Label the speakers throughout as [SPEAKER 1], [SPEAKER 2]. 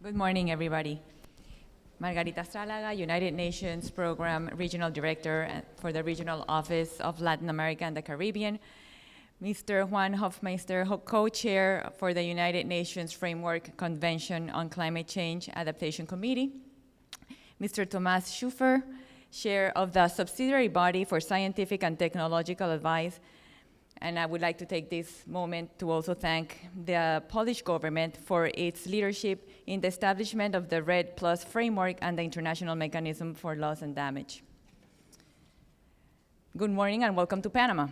[SPEAKER 1] Good morning, everybody. Margarita Stralaga, United Nations Program Regional Director for the Regional Office of Latin America and the Caribbean. Mr. Juan Hofmeister, co-chair for the United Nations Framework Convention on Climate Change Adaptation Committee. Mr. Tomás Schuffer, chair of the subsidiary body for scientific and technological advice. And I would like to take this moment to also thank the Polish government for its leadership in the establishment of the REDD+ framework and the International Mechanism for Loss and Damage. Good morning and welcome to Panama.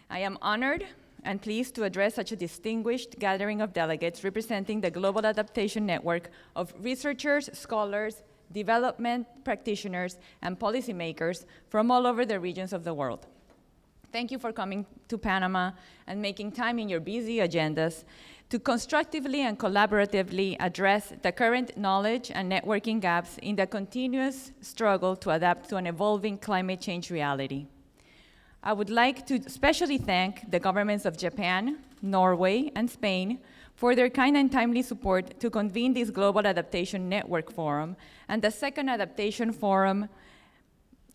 [SPEAKER 1] I am honored and pleased to address such a distinguished gathering of delegates representing the Global Adaptation Network of researchers, scholars, development practitioners, and policymakers from all over the regions of the world. Thank you for coming to Panama and making time in your busy agendas to constructively and collaboratively address the current knowledge and networking gaps in the continuous struggle to adapt to an evolving climate change reality. I would like to especially thank the governments of Japan, Norway, and Spain for their kind and timely support to convene this Global Adaptation Network Forum and the second Adaptation Forum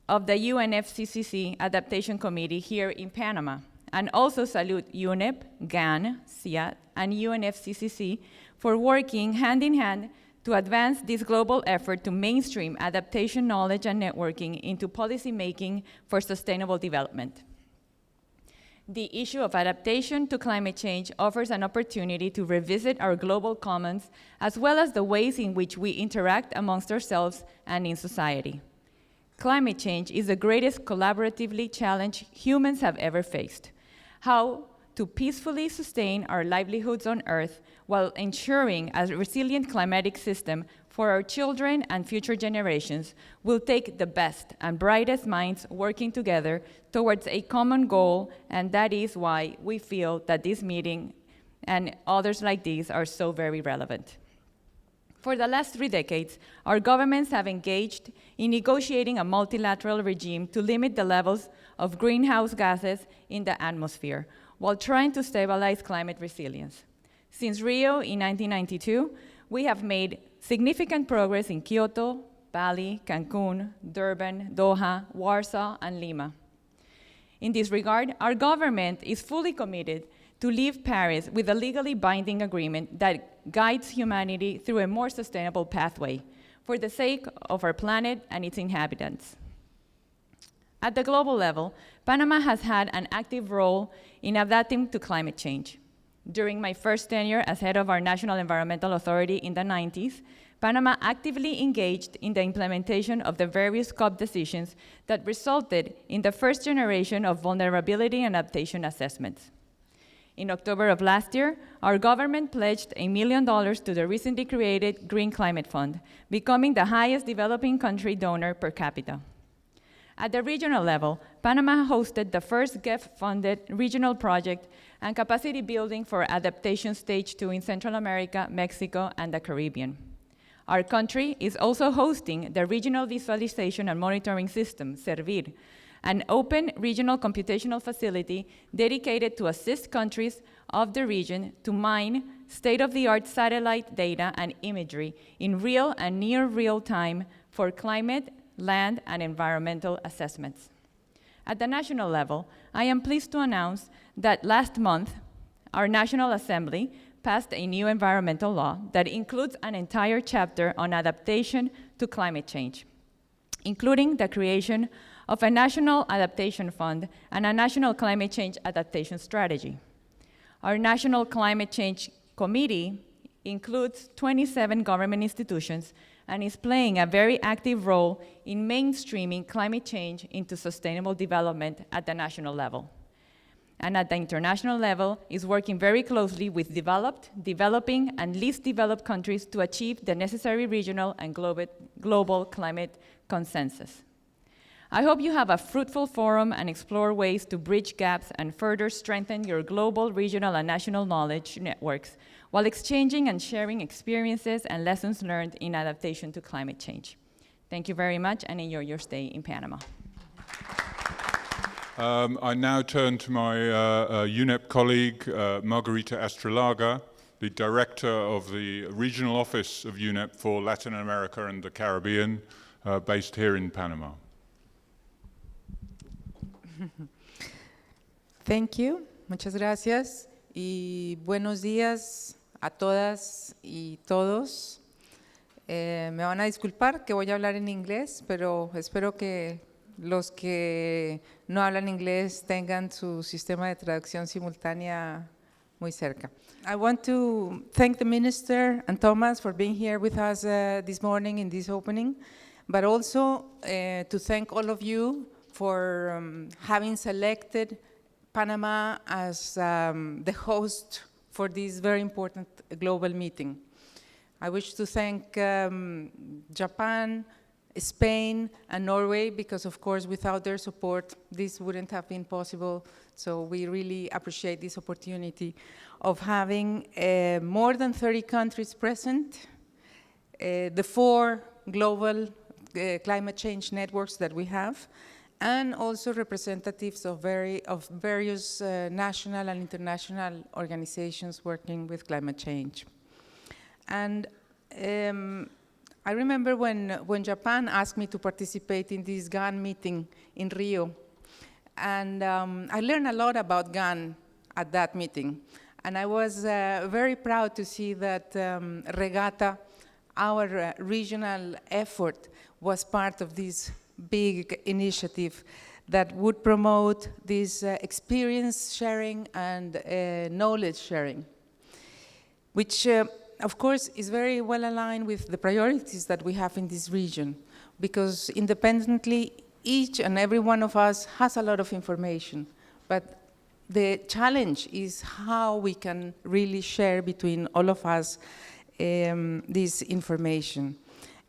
[SPEAKER 1] of the UNFCCC Adaptation Committee here in Panama, and also salute UNEP, GAN, CIAT, and UNFCCC for working hand in hand to advance this global effort to mainstream adaptation knowledge and networking into policy making for sustainable development. The issue of adaptation to climate change offers an opportunity to revisit our global commons, as well as the ways in which we interact amongst ourselves and in society. Climate change is the greatest collaboratively challenge humans have ever faced. How to peacefully sustain our livelihoods on Earth while ensuring a resilient climatic system for our children and future generations will take the best and brightest minds working together towards a common goal, and that is why we feel that this meeting and others like these are so very relevant. For the last 3 decades, our governments have engaged in negotiating a multilateral regime to limit the levels of greenhouse gases in the atmosphere, while trying to stabilize climate resilience. Since Rio in 1992, we have made significant progress in Kyoto, Bali, Cancun, Durban, Doha, Warsaw, and Lima. In this regard, our government is fully committed to leave Paris with a legally binding agreement that guides humanity through a more sustainable pathway for the sake of our planet and its inhabitants. At the global level, Panama has had an active role in adapting to climate change. During my first tenure as head of our National Environmental Authority in the 90s, Panama actively engaged in the implementation of the various COP decisions that resulted in the first generation of vulnerability and adaptation assessments. In October of last year, our government pledged $1 million to the recently created Green Climate Fund, becoming the highest developing country donor per capita. At the regional level, Panama hosted the first GEF-funded regional project and capacity building for Adaptation Stage 2 in Central America, Mexico, and the Caribbean. Our country is also hosting the Regional Visualization and Monitoring System, SERVIR, an open regional computational facility dedicated to assist countries of the region to mine state-of-the-art satellite data and imagery in real and near real time for climate, land, and environmental assessments. At the national level, I am pleased to announce that last month, our National Assembly passed a new environmental law that includes an entire chapter on adaptation to climate change, including the creation of a National Adaptation Fund and a National Climate Change Adaptation Strategy. Our National Climate Change Committee includes 27 government institutions and is playing a very active role in mainstreaming climate change into sustainable development at the national level. And at the international level, is working very closely with developed, developing, and least developed countries to achieve the necessary regional and global climate consensus. I hope you have a fruitful forum and explore ways to bridge gaps and further strengthen your global, regional, and national knowledge networks while exchanging and sharing experiences and lessons learned in adaptation to climate change. Thank you very much and enjoy your stay in Panama.
[SPEAKER 2] I now turn to my UNEP colleague, Margarita Stralaga, the Director of the Regional Office of UNEP for Latin America and the Caribbean, based here in Panama.
[SPEAKER 3] Thank you. Muchas gracias. Y buenos días a todas y todos. Me van a disculpar que voy a hablar en inglés, pero espero que los que no hablan inglés tengan su sistema de traducción simultánea muy cerca. I want to thank the Minister and Thomas for being here with us this morning in this opening, but also to thank all of you for having selected Panama as the host for this very important global meeting. I wish to thank Japan, Spain, and Norway, because of course without their support this wouldn't have been possible. So we really appreciate this opportunity of having more than 30 countries present, the 4 global climate change networks that we have, and also representatives of various national and international organizations working with climate change. And I remember when Japan asked me to participate in this GAN meeting in Rio, and I learned a lot about GAN at that meeting. And I was very proud to see that Regatta, our regional effort, was part of this big initiative that would promote this experience sharing and knowledge sharing, which of course is very well aligned with the priorities that we have in this region, because independently each and every one of us has a lot of information, but the challenge is how we can really share between all of us this information.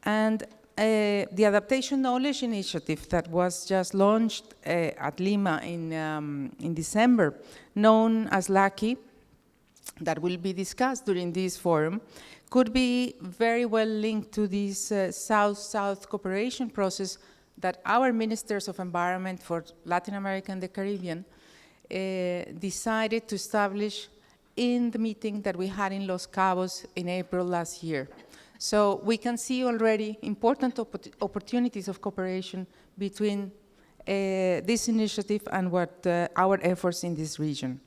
[SPEAKER 3] And the Adaptation Knowledge Initiative that was just launched at Lima in December, known as LACI, that will be discussed during this forum, could be very well linked to this South-South cooperation process that our Ministers of Environment for Latin America and the Caribbean decided to establish in the meeting that we had in Los Cabos in April last year. So we can see already important opportunities of cooperation between this initiative and what our efforts in this region.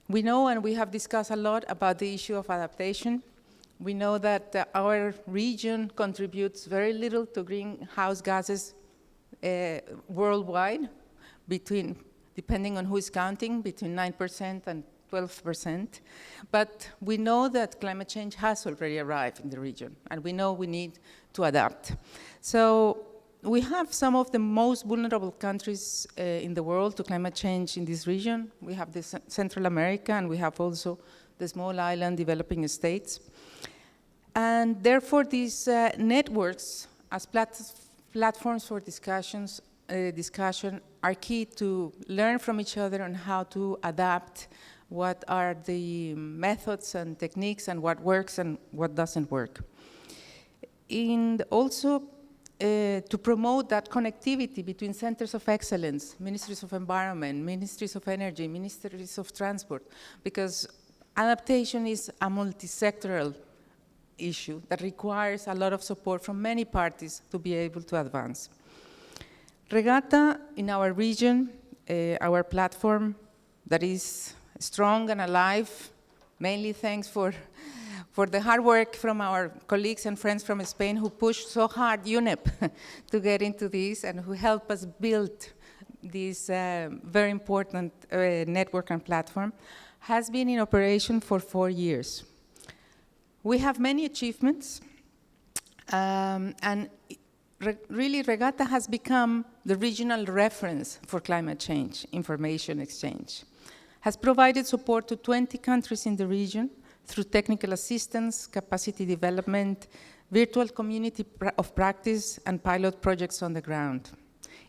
[SPEAKER 3] We know, and we have discussed a lot about the issue of adaptation. We know that our region contributes very little to greenhouse gases worldwide, depending on who is counting, between 9% and 12%. But we know that climate change has already arrived in the region, and we know we need to adapt. So we have some of the most vulnerable countries in the world to climate change in this region. We have Central America, and we have also the small island developing states. And therefore, these networks as platforms for discussion are key to learn from each other on how to adapt, what are the methods and techniques, and what works and what doesn't work. And also to promote that connectivity between centers of excellence, ministries of environment, ministries of energy, ministries of transport, because adaptation is a multi-sectoral issue that requires a lot of support from many parties to be able to advance. Regatta in our region, our platform that is strong and alive, mainly thanks for the hard work from our colleagues and friends from Spain who pushed so hard UNEP to get into this and who helped us build this very important network and platform, has been in operation for 4 years. We have many achievements, and really Regatta has become the regional reference for climate change information exchange, has provided support to 20 countries in the region through technical assistance, capacity development, virtual community of practice, and pilot projects on the ground.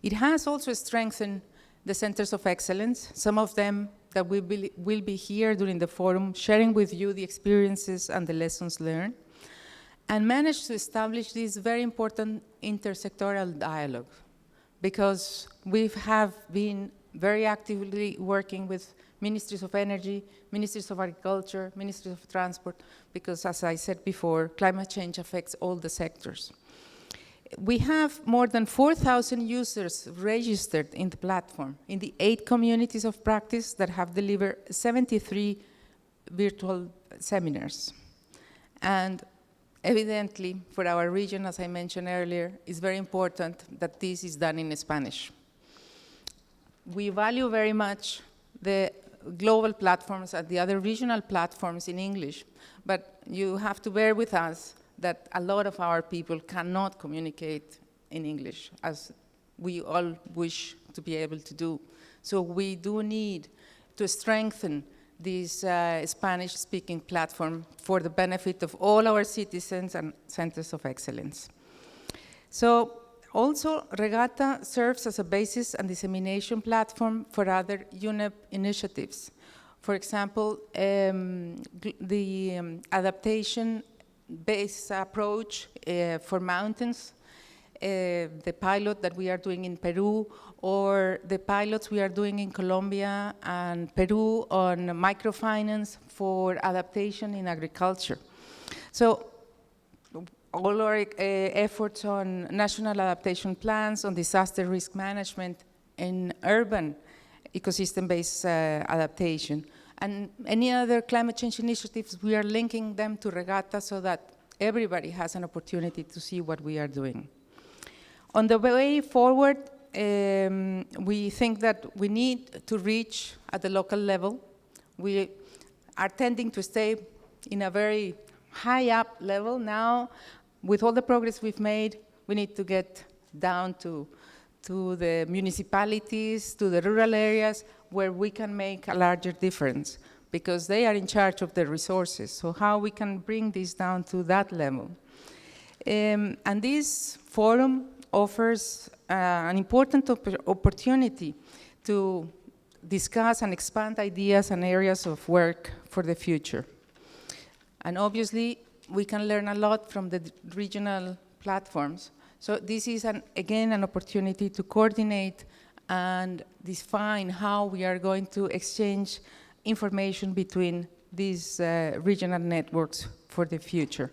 [SPEAKER 3] It has also strengthened the centers of excellence, some of them that will be here during the forum, sharing with you the experiences and the lessons learned, and managed to establish this very important intersectoral dialogue, because we have been very actively working with ministries of energy, ministries of agriculture, ministries of transport, because as I said before, climate change affects all the sectors. We have more than 4,000 users registered in the platform in the 8 communities of practice that have delivered 73 virtual seminars. And evidently, for our region, as I mentioned earlier, it's very important that this is done in Spanish. We value very much the global platforms and the other regional platforms in English, but you have to bear with us that a lot of our people cannot communicate in English, as we all wish to be able to do. So we do need to strengthen this Spanish-speaking platform for the benefit of all our citizens and centers of excellence. So also, Regatta serves as a basis and dissemination platform for other UNEP initiatives. For example, the adaptation-based approach for mountains, the pilot that we are doing in Peru, or the pilots we are doing in Colombia and Peru on microfinance for adaptation in agriculture. So all our efforts on national adaptation plans, on disaster risk management, in urban ecosystem-based adaptation, and any other climate change initiatives, we are linking them to Regatta so that everybody has an opportunity to see what we are doing. On the way forward, we think that we need to reach at the local level. We are tending to stay in a very high up level now. With all the progress we've made, we need to get down to the municipalities, to the rural areas, where we can make a larger difference, because they are in charge of the resources. So how we can bring this down to that level. And this forum offers an important opportunity to discuss and expand ideas and areas of work for the future. And obviously, we can learn a lot from the regional platforms. So this is, again, an opportunity to coordinate and define how we are going to exchange information between these regional networks for the future.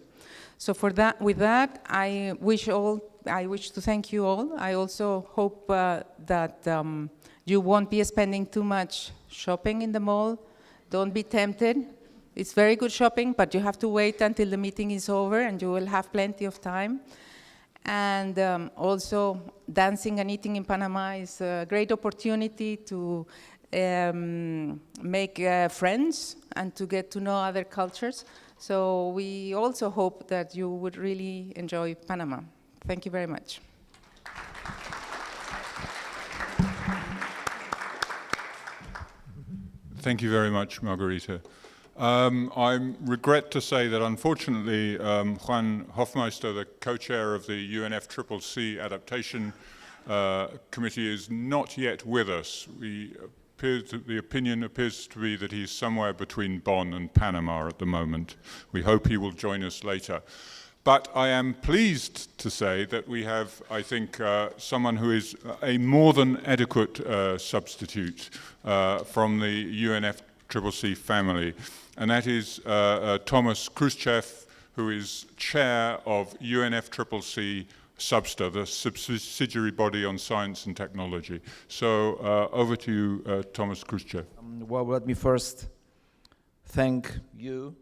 [SPEAKER 3] So with that, I wish to thank you all. I also hope that you won't be spending too much shopping in the mall. Don't be tempted. It's very good shopping, but you have to wait until the meeting is over, and you will have plenty of time. And also, dancing and eating in Panama is a great opportunity to make friends and to get to know other cultures. So we also hope that you would really enjoy Panama. Thank you very much.
[SPEAKER 2] Thank you very much, Margarita. I regret to say that unfortunately Juan Hofmeister, the co-chair of the UNFCCC Adaptation Committee, is not yet with us. The opinion appears to be that he's somewhere between Bonn and Panama at the moment. We hope he will join us later. But I am pleased to say that we have, I think, someone who is a more than adequate substitute from the UNFCCC family, and that is Thomas Khrushchev, who is chair of UNFCCC SUBSTA, the subsidiary body on science and technology. So over to you, Thomas Khrushchev.
[SPEAKER 4] Well, let me first thank you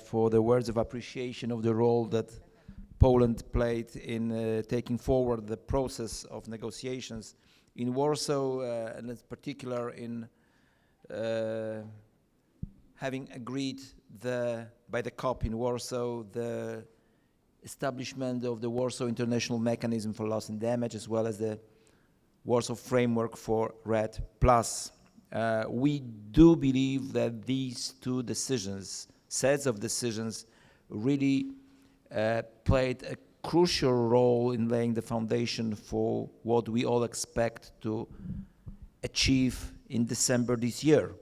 [SPEAKER 4] for the words of appreciation of the role that Poland played in taking forward the process of negotiations in Warsaw, and in particular in having agreed by the COP in Warsaw the establishment of the Warsaw International Mechanism for Loss and Damage, as well as the Warsaw Framework for RED+. We do believe that these two sets of decisions, really played a crucial role in laying the foundation for what we all expect to achieve in December this year,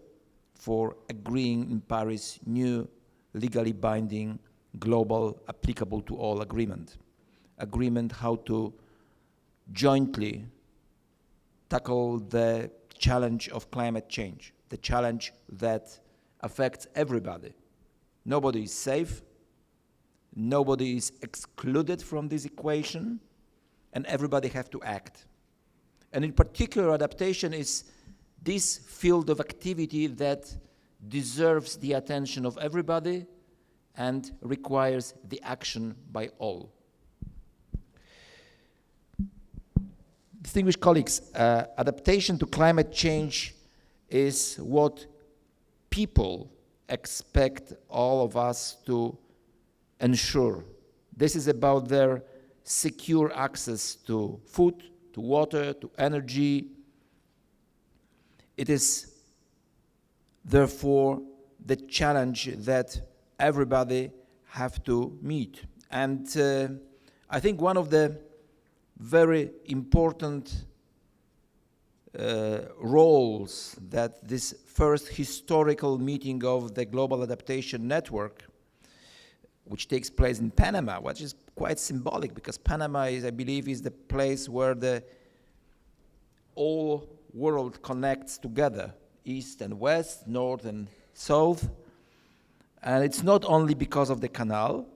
[SPEAKER 4] for agreeing in Paris new legally binding global applicable to all agreement how to jointly tackle the challenge of climate change. the challenge that affects everybody. Nobody is safe, nobody is excluded from this equation, and everybody have to act. And in particular, adaptation is this field of activity that deserves the attention of everybody and requires the action by all. Distinguished colleagues, adaptation to climate change is what people expect all of us to ensure. This is about their secure access to food, to water, to energy. It is therefore the challenge that everybody have to meet. And I think one of the very important roles that this first historical meeting of the Global Adaptation Network, which takes place in Panama, which is quite symbolic because Panama is, I believe, is the place where the whole world connects together, east and west, north and south. And it's not only because of the canal.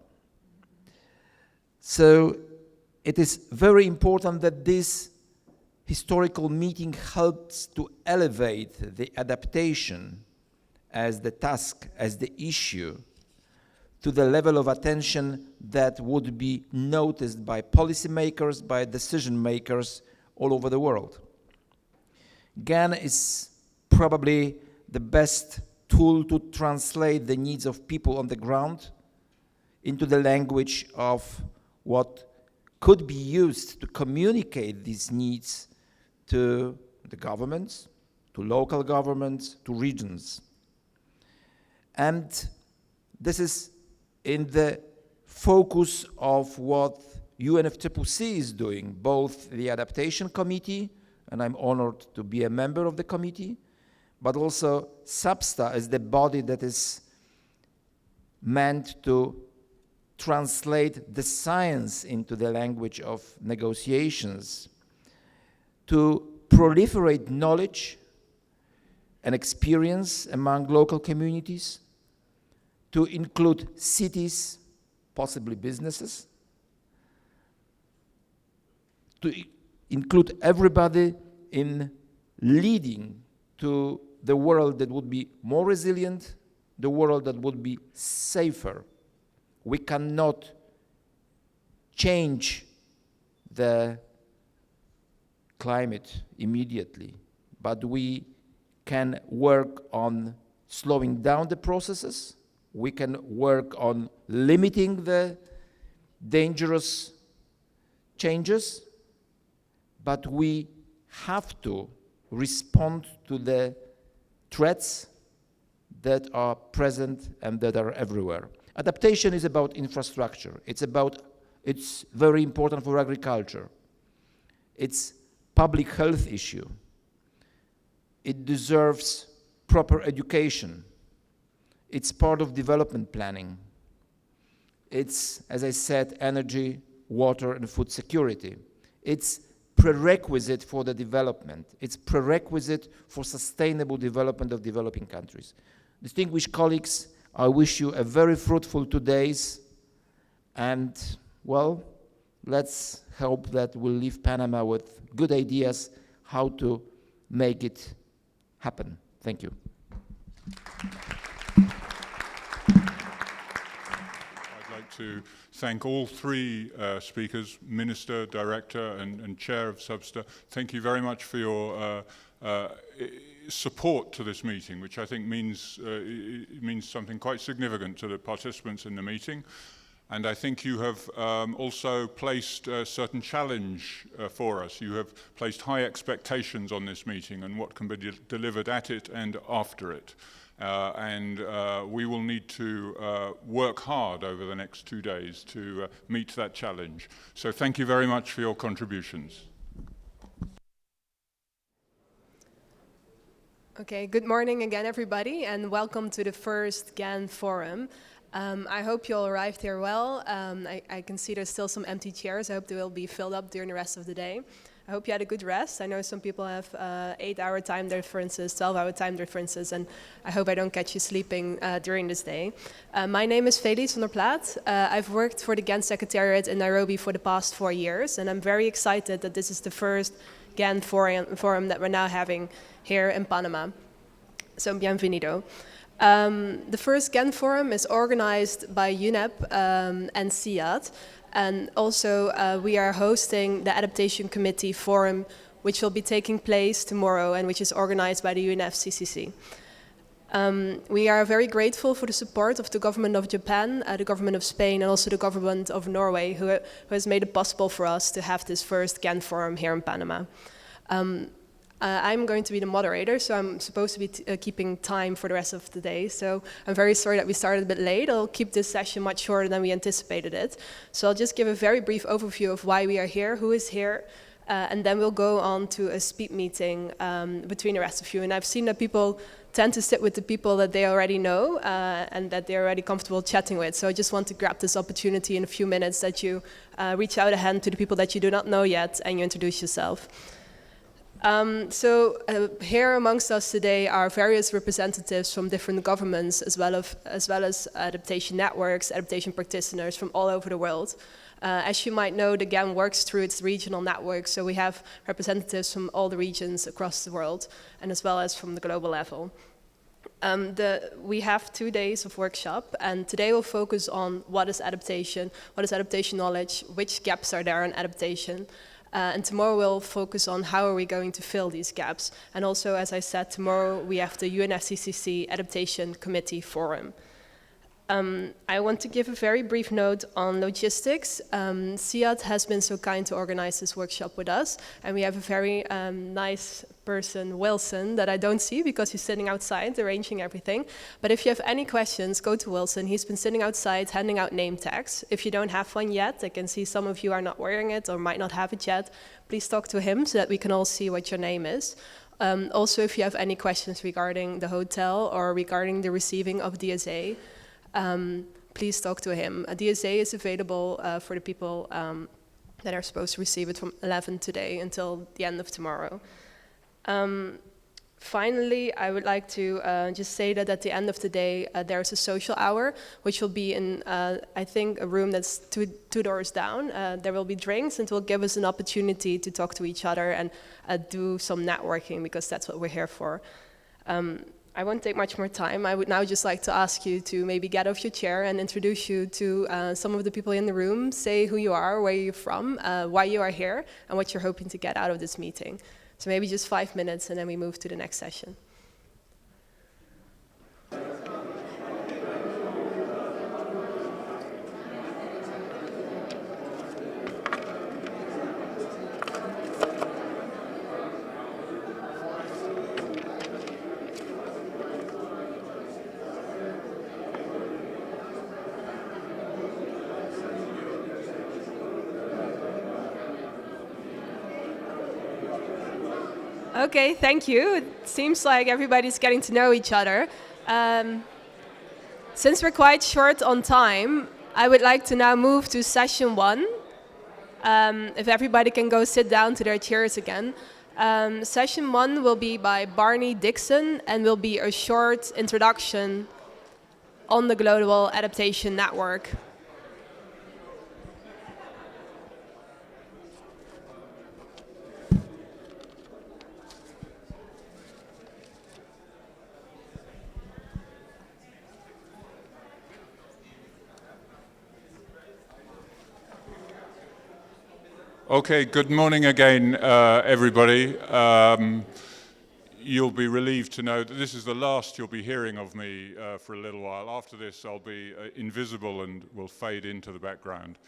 [SPEAKER 4] So it is very important that this historical meeting helps to elevate the adaptation as the task, as the issue, to the level of attention that would be noticed by policymakers, by decision makers all over the world. GAN is probably the best tool to translate the needs of people on the ground into the language of what could be used to communicate these needs to the governments, to local governments, to regions. And this is in the focus of what UNFCCC is doing, both the Adaptation Committee, and I'm honored to be a member of the committee, but also SABSTA as the body that is meant to translate the science into the language of negotiations, to proliferate knowledge and experience among local communities, to include cities, possibly businesses, to include everybody in leading to the world that would be more resilient, the world that would be safer. We cannot change the climate immediately, but we can work on slowing down the processes. We can work on limiting the dangerous changes, but we have to respond to the threats that are present and that are everywhere. Adaptation is about infrastructure. It's very important for agriculture. It's public health issue. It deserves proper education. It's part of development planning. It's, as I said, energy, water, and food security. It's prerequisite for the development. It's prerequisite for sustainable development of developing countries. Distinguished colleagues, I wish you a very fruitful 2 days, and, well, let's hope that we'll leave Panama with good ideas how to make it happen. Thank you.
[SPEAKER 2] I'd like to thank all three speakers, Minister, Director, and Chair of SABSTA. Thank you very much for your support to this meeting, which I think means something quite significant to the participants in the meeting. And I think you have also placed a certain challenge for us. You have placed high expectations on this meeting and what can be delivered at it and after it. We will need to work hard over the next 2 days to meet that challenge. So thank you very much for your contributions.
[SPEAKER 5] Okay, good morning again, everybody, and welcome to the first GAN Forum. I hope you all arrived here well. I can see there's still some empty chairs. I hope they will be filled up during the rest of the day. I hope you had a good rest. I know some people have 8-hour time differences, 12-hour time differences, and I hope I don't catch you sleeping during this day. My name is Felix van der Plaat. I've worked for the GAN Secretariat in Nairobi for the past 4 years, and I'm very excited that this is the first GAN forum that we're now having here in Panama. So, bienvenido. The first GAN Forum is organized by UNEP and CIAD, and also we are hosting the Adaptation Committee Forum, which will be taking place tomorrow and which is organized by the UNFCCC. We are very grateful for the support of the government of Japan, the government of Spain, and also the government of Norway, who has made it possible for us to have this first GAN Forum here in Panama. I'm going to be the moderator, so I'm supposed to be keeping time for the rest of the day. So I'm very sorry that we started a bit late. I'll keep this session much shorter than we anticipated it. So I'll just give a very brief overview of why we are here, who is here, and then we'll go on to a speed meeting between the rest of you. And I've seen that people tend to sit with the people that they already know and that they're already comfortable chatting with. So I just want to grab this opportunity in a few minutes that you reach out a hand to the people that you do not know yet and you introduce yourself. Here amongst us today are various representatives from different governments, as well as adaptation networks, adaptation practitioners from all over the world. As you might know, the GAN works through its regional network, so we have representatives from all the regions across the world, and as well as from the global level. We have 2 days of workshop, and today we'll focus on what is adaptation knowledge, which gaps are there in adaptation. And tomorrow we'll focus on how are we going to fill these gaps. And also, as I said, tomorrow we have the UNFCCC Adaptation Committee Forum. I want to give a very brief note on logistics. CIAD has been so kind to organize this workshop with us, and we have a very nice person, Wilson, that I don't see because he's sitting outside arranging everything. But if you have any questions, go to Wilson. He's been sitting outside handing out name tags. If you don't have one yet, I can see some of you are not wearing it or might not have it yet. Please talk to him so that we can all see what your name is. Also, if you have any questions regarding the hotel or regarding the receiving of DSA, please talk to him. A DSA is available for the people that are supposed to receive it from 11 today until the end of tomorrow. Finally, I would like to just say that at the end of the day, there's a social hour, which will be in, I think, a room that's two doors down. There will be drinks, and it will give us an opportunity to talk to each other and do some networking, because that's what we're here for. I won't take much more time. I would now just like to ask you to maybe get off your chair and introduce you to some of the people in the room. Say who you are, where you're from, why you are here, and what you're hoping to get out of this meeting. So maybe just 5 minutes, and then we move to the next session. Okay, thank you. It seems like everybody's getting to know each other. Since we're quite short on time, I would like to now move to session 1. If everybody can go sit down to their chairs again. Session 1 will be by Barney Dixon and will be a short introduction on the Global Adaptation Network.
[SPEAKER 2] Okay, good morning again, everybody. You'll be relieved to know that this is the last you'll be hearing of me for a little while. After this, I'll be invisible and will fade into the background.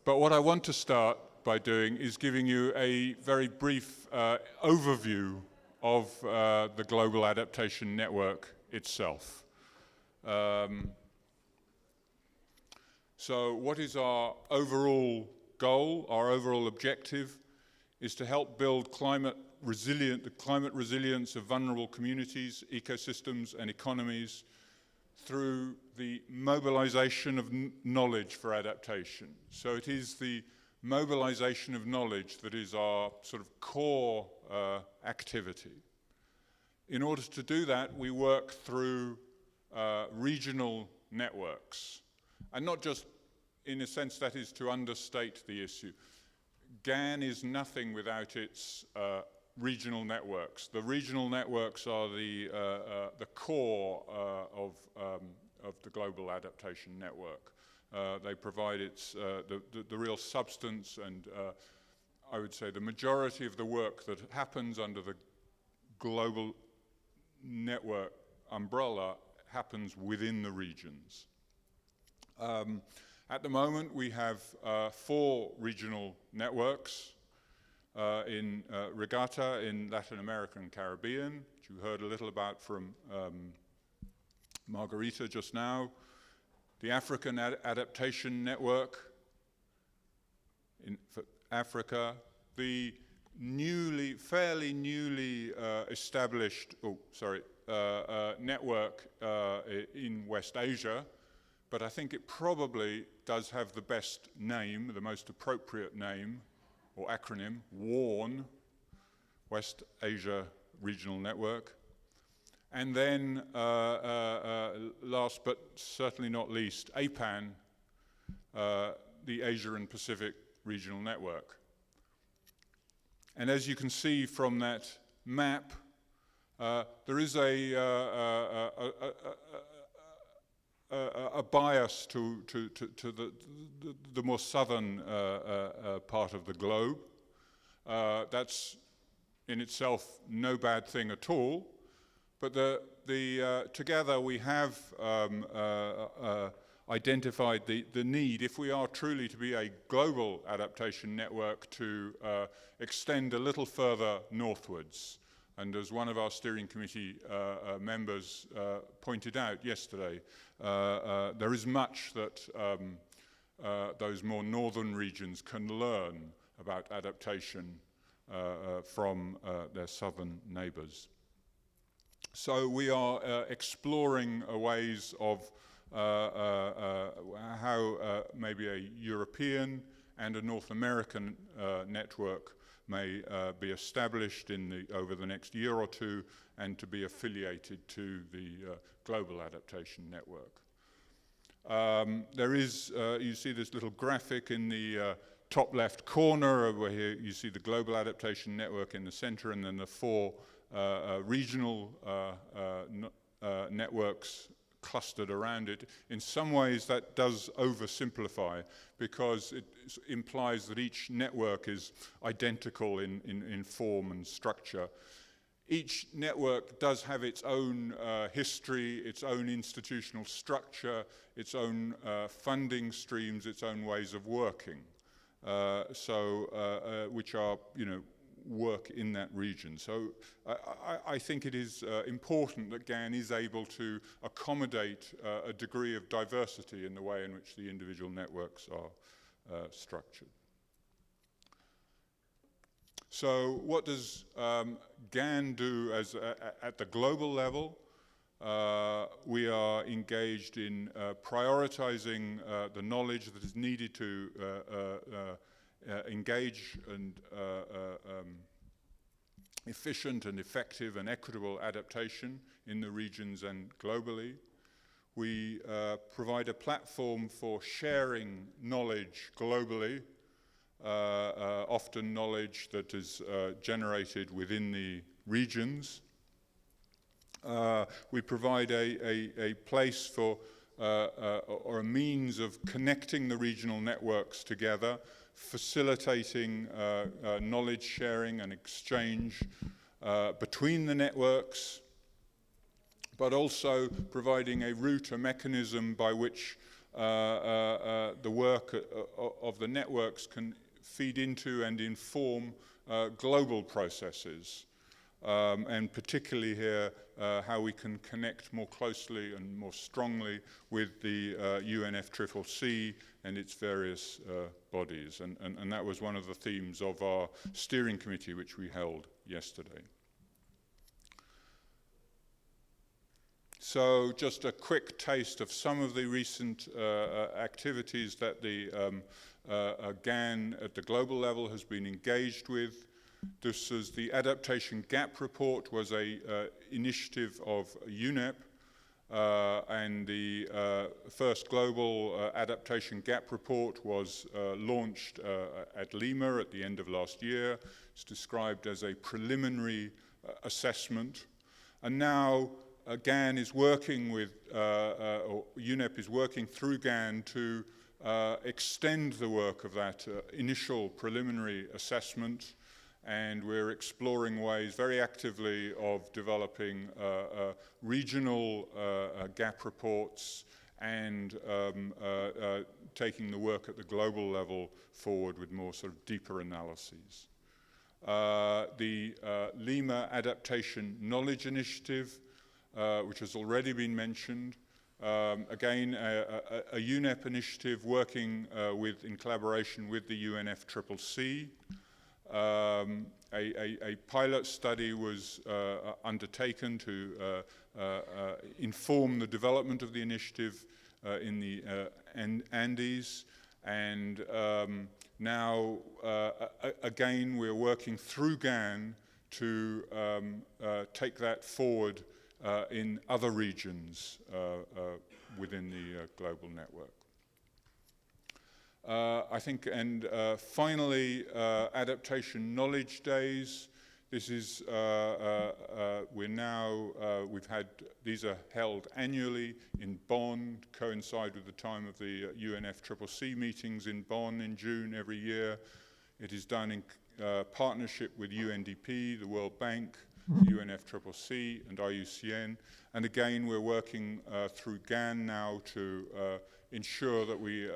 [SPEAKER 2] But what I want to start by doing is giving you a very brief overview of the Global Adaptation Network itself. So what is our overall goal? Our overall objective is to help build the climate resilience of vulnerable communities, ecosystems, and economies through the mobilization of knowledge for adaptation. So it is the mobilization of knowledge that is our sort of core activity. In order to do that, we work through regional networks. And not just, in a sense, that is to understate the issue. GAN is nothing without its regional networks. The regional networks are the core of the Global Adaptation Network. They provide the real substance and I would say the majority of the work that happens under the global network umbrella happens within the regions. At the moment, we have 4 regional networks in Regatta in Latin America and Caribbean, which you heard a little about from Margarita just now. The African Adaptation Network for Africa, the fairly newly established, network in West Asia, but I think it probably does have the best name, the most appropriate name, or acronym, WARN, West Asia Regional Network. And then, last but certainly not least, APAN, the Asia and Pacific Regional Network. And as you can see from that map, there is a bias to the more southern part of the globe. That's in itself no bad thing at all, but together we have identified the need, if we are truly to be a global adaptation network, to extend a little further northwards. And as one of our steering committee members pointed out yesterday, there is much that those more northern regions can learn about adaptation from their southern neighbors. So we are exploring ways of how maybe a European and a North American network may be established over the next year or two and to be affiliated to the Global Adaptation Network. There is, you see this little graphic in the top left corner where here you see the Global Adaptation Network in the center, and then the 4 regional networks clustered around it. In some ways that does oversimplify, because it implies that each network is identical in form and structure. Each network does have its own history, its own institutional structure, its own funding streams, its own ways of working, which are, work in that region. So I think it is important that GAN is able to accommodate a degree of diversity in the way in which the individual networks are structured. So what does GAN do at the global level? We are engaged in prioritizing the knowledge that is needed to engage and efficient and effective and equitable adaptation in the regions and globally. We provide a platform for sharing knowledge globally, often knowledge that is generated within the regions. We provide a place for or a means of connecting the regional networks together, facilitating knowledge sharing and exchange between the networks, but also providing a route, a mechanism by which the work of the networks can feed into and inform global processes. And particularly here, how we can connect more closely and more strongly with the UNFCCC and its various bodies. And that was one of the themes of our steering committee, which we held yesterday. So just a quick taste of some of the recent activities that the GAN at the global level has been engaged with. This is the Adaptation Gap Report, was a initiative of UNEP, and the first global Adaptation Gap Report was launched at Lima at the end of last year. It's described as a preliminary assessment. And now GAN is working with, or UNEP is working through GAN to extend the work of that initial preliminary assessment, and we're exploring ways very actively of developing regional gap reports and taking the work at the global level forward with more sort of deeper analyses. The Lima Adaptation Knowledge Initiative, which has already been mentioned, again, a UNEP initiative working in collaboration with the UNFCCC. A pilot study was undertaken to inform the development of the initiative in the Andes, and now again we're working through GAN to take that forward in other regions within the global network. I think, and finally, Adaptation Knowledge Days. This is, we've had, these are held annually in Bonn, coincide with the time of the UNFCCC meetings in Bonn in June every year. It is done in partnership with UNDP, the World Bank, UNFCCC, and IUCN. And again, we're working through GAN now to ensure that we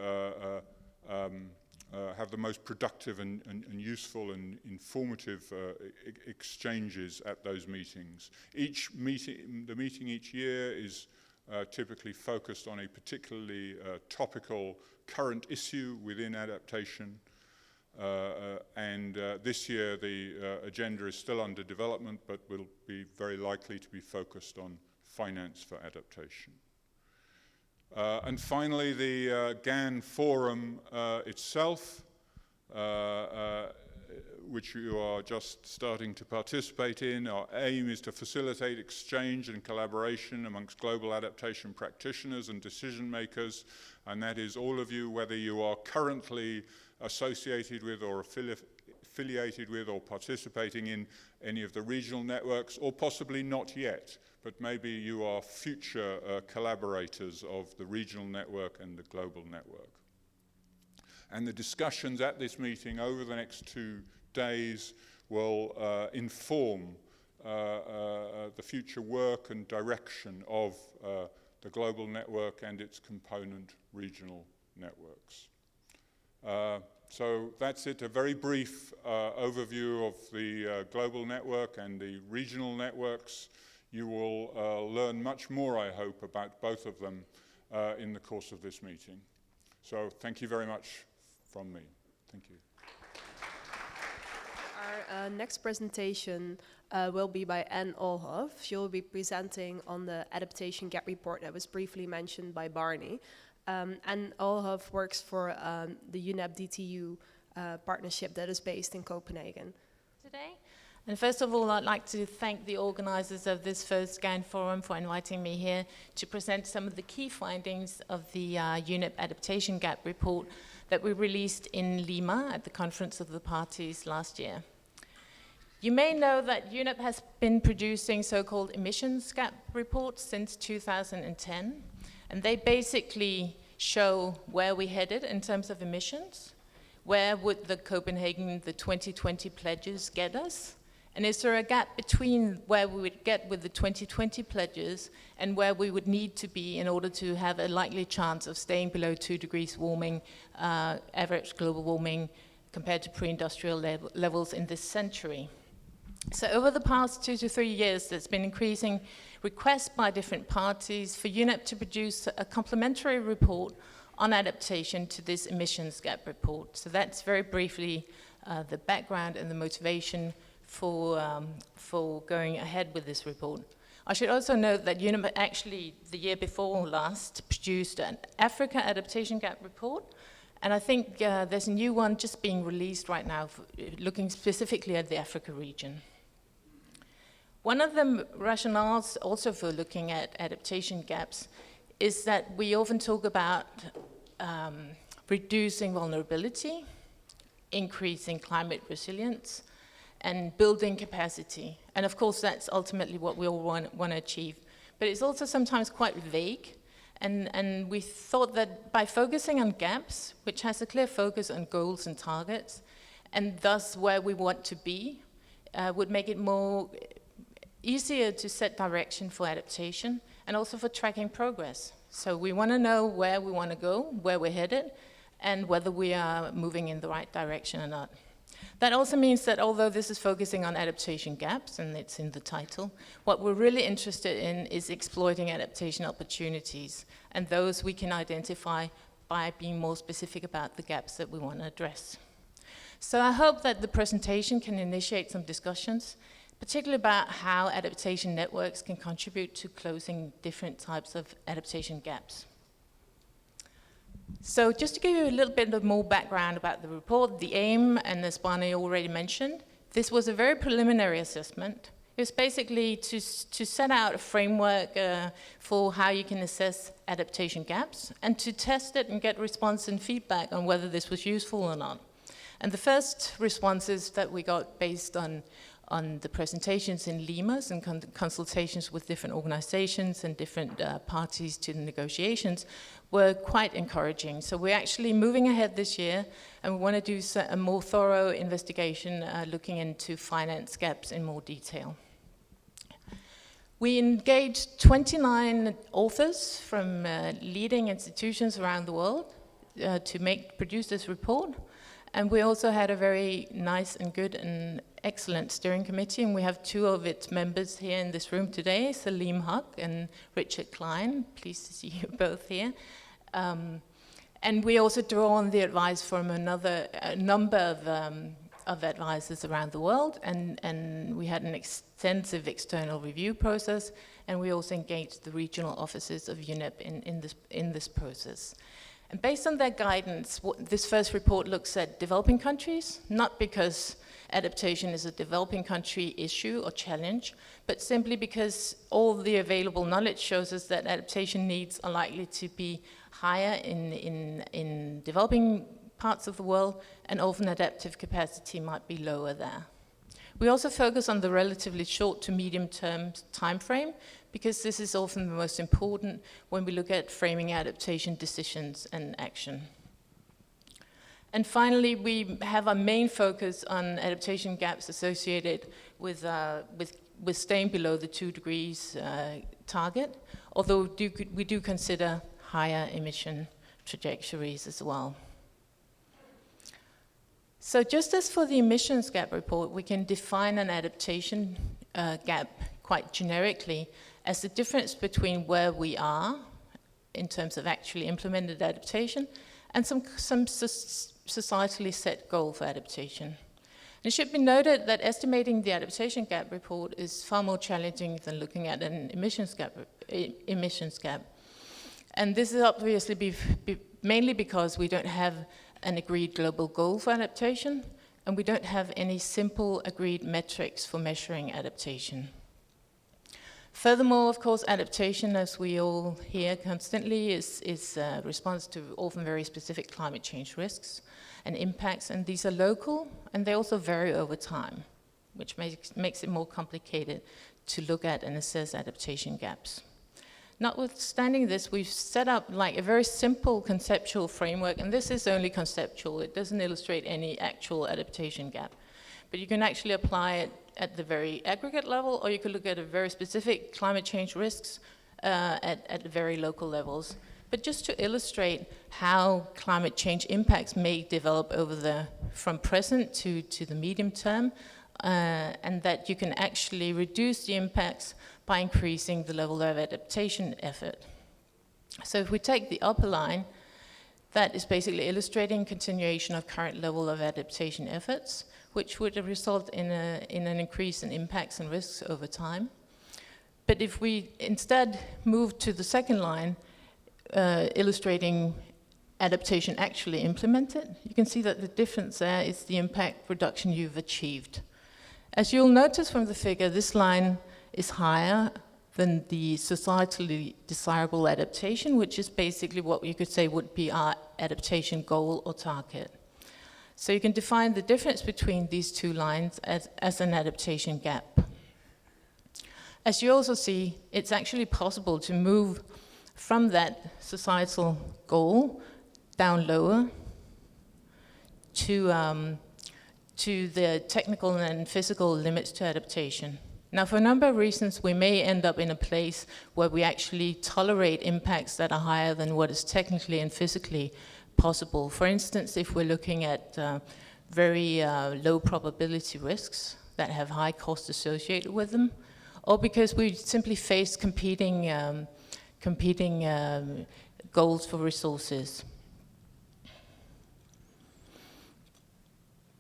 [SPEAKER 2] have the most productive and useful and informative exchanges at those meetings. The meeting each year is typically focused on a particularly topical current issue within adaptation. And this year the agenda is still under development, but will be very likely to be focused on finance for adaptation. And finally, the GAN Forum itself, which you are just starting to participate in. Our aim is to facilitate exchange and collaboration amongst global adaptation practitioners and decision makers, and that is all of you, whether you are currently associated with or affiliated with or participating in any of the regional networks, or possibly not yet, but maybe you are future collaborators of the regional network and the global network. And the discussions at this meeting over the next 2 days will inform the future work and direction of the global network and its component regional networks. So that's it, a very brief overview of the global network and the regional networks. You will learn much more, I hope, about both of them in the course of this meeting. So thank you very much from me. Thank you.
[SPEAKER 5] Our next presentation will be by Anne Olhoff. She will be presenting on the Adaptation Gap Report that was briefly mentioned by Barney. Anne Olhoff works for the UNEP DTU partnership that is based in Copenhagen.
[SPEAKER 6] Today. And first of all, I'd like to thank the organizers of this first GAN Forum for inviting me here to present some of the key findings of the UNEP Adaptation Gap Report that we released in Lima at the Conference of the Parties last year. You may know that UNEP has been producing so-called emissions gap reports since 2010, and they basically show where we headed in terms of emissions, where would the 2020 pledges get us, and is there a gap between where we would get with the 2020 pledges and where we would need to be in order to have a likely chance of staying below 2 degrees warming, average global warming, compared to pre-industrial levels in this century. So over the past 2 to 3 years, there's been increasing requests by different parties for UNEP to produce a complementary report on adaptation to this emissions gap report. So that's very briefly the background and the motivation for going ahead with this report. I should also note that UNEP actually, the year before last, produced an Africa Adaptation Gap report, and I think there's a new one just being released right now, looking specifically at the Africa region. One of the rationales also for looking at adaptation gaps is that we often talk about reducing vulnerability, increasing climate resilience, and building capacity. And of course, that's ultimately what we all want to achieve. But it's also sometimes quite vague. And we thought that by focusing on gaps, which has a clear focus on goals and targets, and thus where we want to be, would make it more easier to set direction for adaptation and also for tracking progress. So we want to know where we want to go, where we're headed, and whether we are moving in the right direction or not. That also means that although this is focusing on adaptation gaps, and it's in the title, what we're really interested in is exploiting adaptation opportunities, and those we can identify by being more specific about the gaps that we want to address. So I hope that the presentation can initiate some discussions, particularly about how adaptation networks can contribute to closing different types of adaptation gaps. So just to give you a little bit of more background about the report, the aim, and as Barney already mentioned, this was a very preliminary assessment. It was basically to set out a framework for how you can assess adaptation gaps and to test it and get response and feedback on whether this was useful or not. And the first responses that we got based on the presentations in Limas and consultations with different organizations and different parties to the negotiations were quite encouraging. So we're actually moving ahead this year, and we want to do a more thorough investigation looking into finance gaps in more detail. We engaged 29 authors from leading institutions around the world to produce this report. And we also had a very nice and good and excellent steering committee, and we have two of its members here in this room today, Salim Huq and Richard Klein. Pleased to see you both here. And we also draw on the advice from a number of advisors around the world, and we had an extensive external review process, and we also engaged the regional offices of UNEP in this process. And based on their guidance, this first report looks at developing countries, not because adaptation is a developing country issue or challenge, but simply because all the available knowledge shows us that adaptation needs are likely to be higher in developing parts of the world, and often adaptive capacity might be lower there. We also focus on the relatively short to medium term time frame, because this is often the most important when we look at framing adaptation decisions and action. And finally, we have our main focus on adaptation gaps associated with staying below the 2 degrees target, although we do consider higher emission trajectories as well. So just as for the emissions gap report, we can define an adaptation gap quite generically as the difference between where we are in terms of actually implemented adaptation and some societally set goal for adaptation. And it should be noted that estimating the adaptation gap report is far more challenging than looking at an emissions gap. And this is obviously mainly because we don't have an agreed global goal for adaptation, and we don't have any simple agreed metrics for measuring adaptation. Furthermore, of course, adaptation, as we all hear constantly, is a response to often very specific climate change risks and impacts, and these are local, and they also vary over time, which makes it more complicated to look at and assess adaptation gaps. Notwithstanding this, we've set up like a very simple conceptual framework, and this is only conceptual. It doesn't illustrate any actual adaptation gap. But you can actually apply it at the very aggregate level, or you could look at a very specific climate change risks at very local levels. But just to illustrate how climate change impacts may develop from present to the medium term, and that you can actually reduce the impacts by increasing the level of adaptation effort. So if we take the upper line, that is basically illustrating continuation of current level of adaptation efforts, which would result in an increase in impacts and risks over time. But if we instead move to the second line, illustrating adaptation actually implemented, you can see that the difference there is the impact reduction you've achieved. As you'll notice from the figure, this line is higher than the societally desirable adaptation, which is basically what you could say would be our adaptation goal or target. So you can define the difference between these two lines as an adaptation gap. As you also see, it's actually possible to move from that societal goal down lower to the technical and physical limits to adaptation. Now, for a number of reasons, we may end up in a place where we actually tolerate impacts that are higher than what is technically and physically possible. For instance, if we're looking at very low probability risks that have high costs associated with them, or because we simply face competing goals for resources.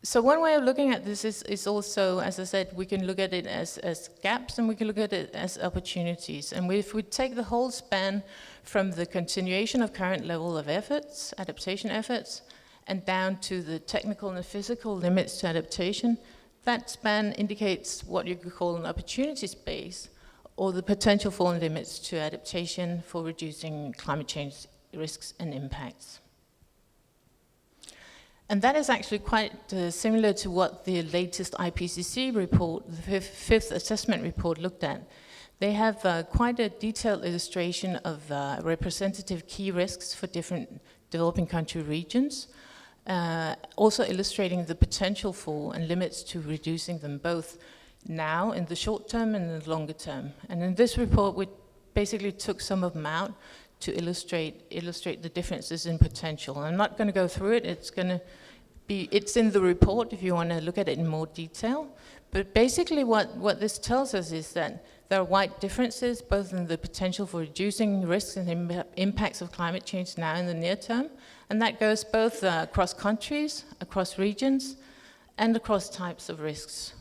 [SPEAKER 6] So one way of looking at this is also, as I said, we can look at it as gaps and we can look at it as opportunities. And if we take the whole span from the continuation of current level of efforts, adaptation efforts, and down to the technical and physical limits to adaptation, that span indicates what you could call an opportunity space, or the potential for limits to adaptation for reducing climate change risks and impacts. And that is actually quite similar to what the latest IPCC report, the fifth assessment report, looked at. They have quite a detailed illustration of representative key risks for different developing country regions, also illustrating the potential for and limits to reducing them both now in the short term and in the longer term. And in this report, we basically took some of them out to illustrate the differences in potential. I'm not going to go through it. It's in the report if you want to look at it in more detail. But basically what this tells us is that there are wide differences both in the potential for reducing risks and impacts of climate change now in the near term. And that goes both across countries, across regions, and across types of risks.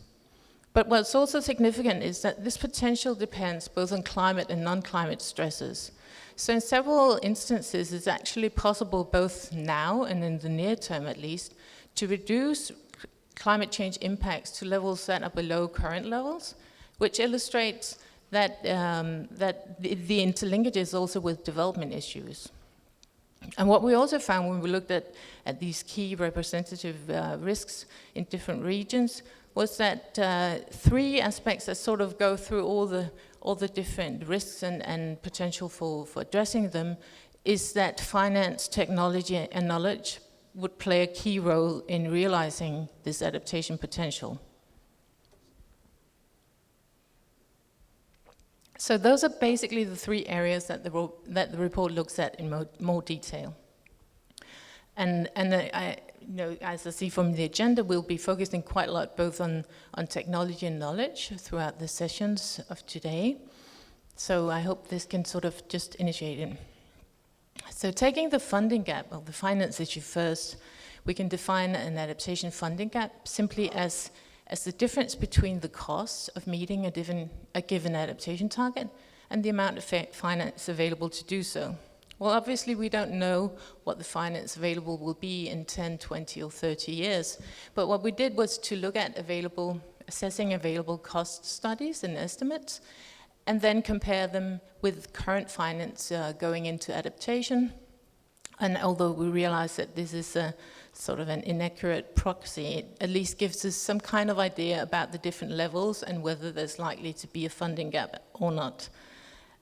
[SPEAKER 6] But what's also significant is that this potential depends both on climate and non-climate stresses. So in several instances, it's actually possible both now and in the near term at least to reduce climate change impacts to levels that are below current levels, which illustrates that, the interlinkages also with development issues. And what we also found when we looked at these key representative risks in different regions was that three aspects that sort of go through all the different risks and potential for addressing them is that finance, technology, and knowledge would play a key role in realizing this adaptation potential. So those are basically the three areas that the report looks at in more detail. And as I see from the agenda, we'll be focusing quite a lot both on technology and knowledge throughout the sessions of today. So I hope this can sort of just initiate it. So taking the funding gap, or the finance issue first, we can define an adaptation funding gap simply as the difference between the costs of meeting a given adaptation target and the amount of finance available to do so. Well, obviously, we don't know what the finance available will be in 10, 20, or 30 years. But what we did was to look at assessing available cost studies and estimates, and then compare them with current finance going into adaptation. And although we realize that this is a sort of an inaccurate proxy, it at least gives us some kind of idea about the different levels and whether there's likely to be a funding gap or not.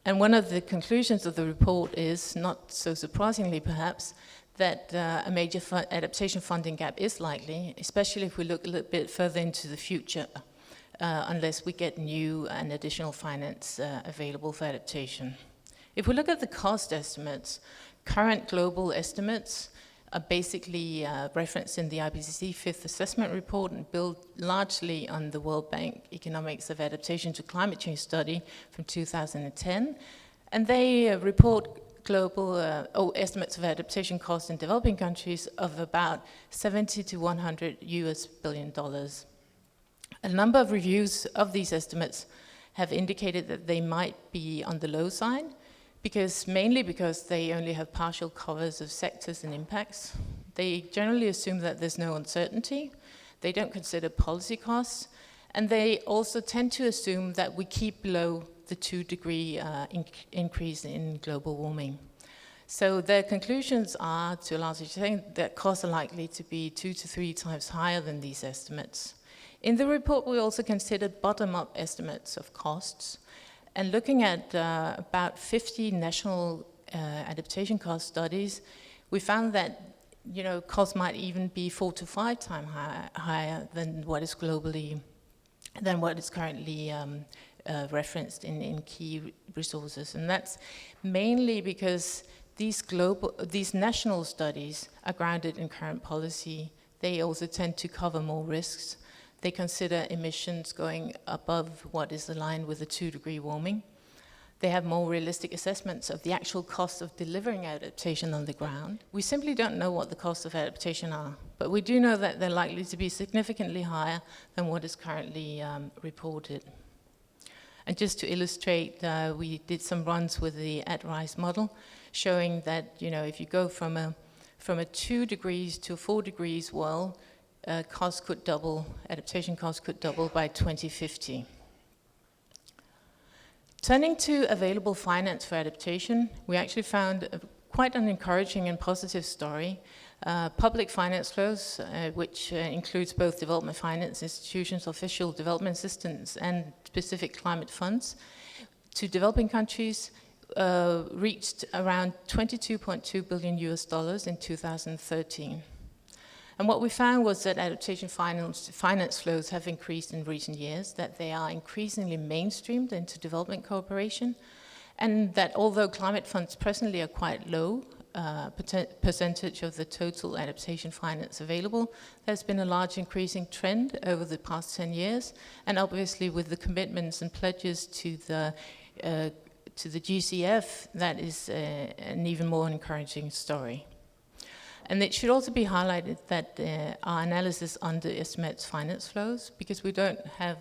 [SPEAKER 6] And one of the conclusions of the report is, not so surprisingly perhaps, that a major adaptation funding gap is likely, especially if we look a little bit further into the future, unless we get new and additional finance available for adaptation. If we look at the cost estimates, current global estimates are basically referenced in the IPCC fifth assessment report and build largely on the World Bank Economics of Adaptation to Climate Change study from 2010. And they report global estimates of adaptation costs in developing countries of about 70 to 100 US billion dollars. A number of reviews of these estimates have indicated that they might be on the low side, mainly because they only have partial covers of sectors and impacts. They generally assume that there's no uncertainty. They don't consider policy costs, and they also tend to assume that we keep below the 2-degree increase in global warming. So their conclusions are, to a large extent, that costs are likely to be 2 to 3 times higher than these estimates. In the report, we also considered bottom-up estimates of costs, and looking at about 50 national adaptation cost studies, we found that costs might even be 4 to 5 times higher than what is globally, than what is currently referenced in key resources. And that's mainly because these national studies are grounded in current policy. They also tend to cover more risks. They consider emissions going above what is aligned with the 2-degree warming. They have more realistic assessments of the actual cost of delivering adaptation on the ground. We simply don't know what the costs of adaptation are, but we do know that they're likely to be significantly higher than what is currently reported. And just to illustrate, we did some runs with the at-rise model, showing that if you go from a 2 degrees to 4 degrees world, costs could double, adaptation costs could double by 2050. Turning to available finance for adaptation, we actually found quite an encouraging and positive story. Public finance flows, which includes both development finance institutions, official development assistance, and specific climate funds, to developing countries reached around $22.2 billion in 2013. And what we found was that adaptation finance flows have increased in recent years, that they are increasingly mainstreamed into development cooperation, and that although climate funds presently are quite low percentage of the total adaptation finance available, there's been a large increasing trend over the past 10 years, and obviously with the commitments and pledges to the GCF, that is an even more encouraging story. And it should also be highlighted that our analysis underestimates finance flows because we don't have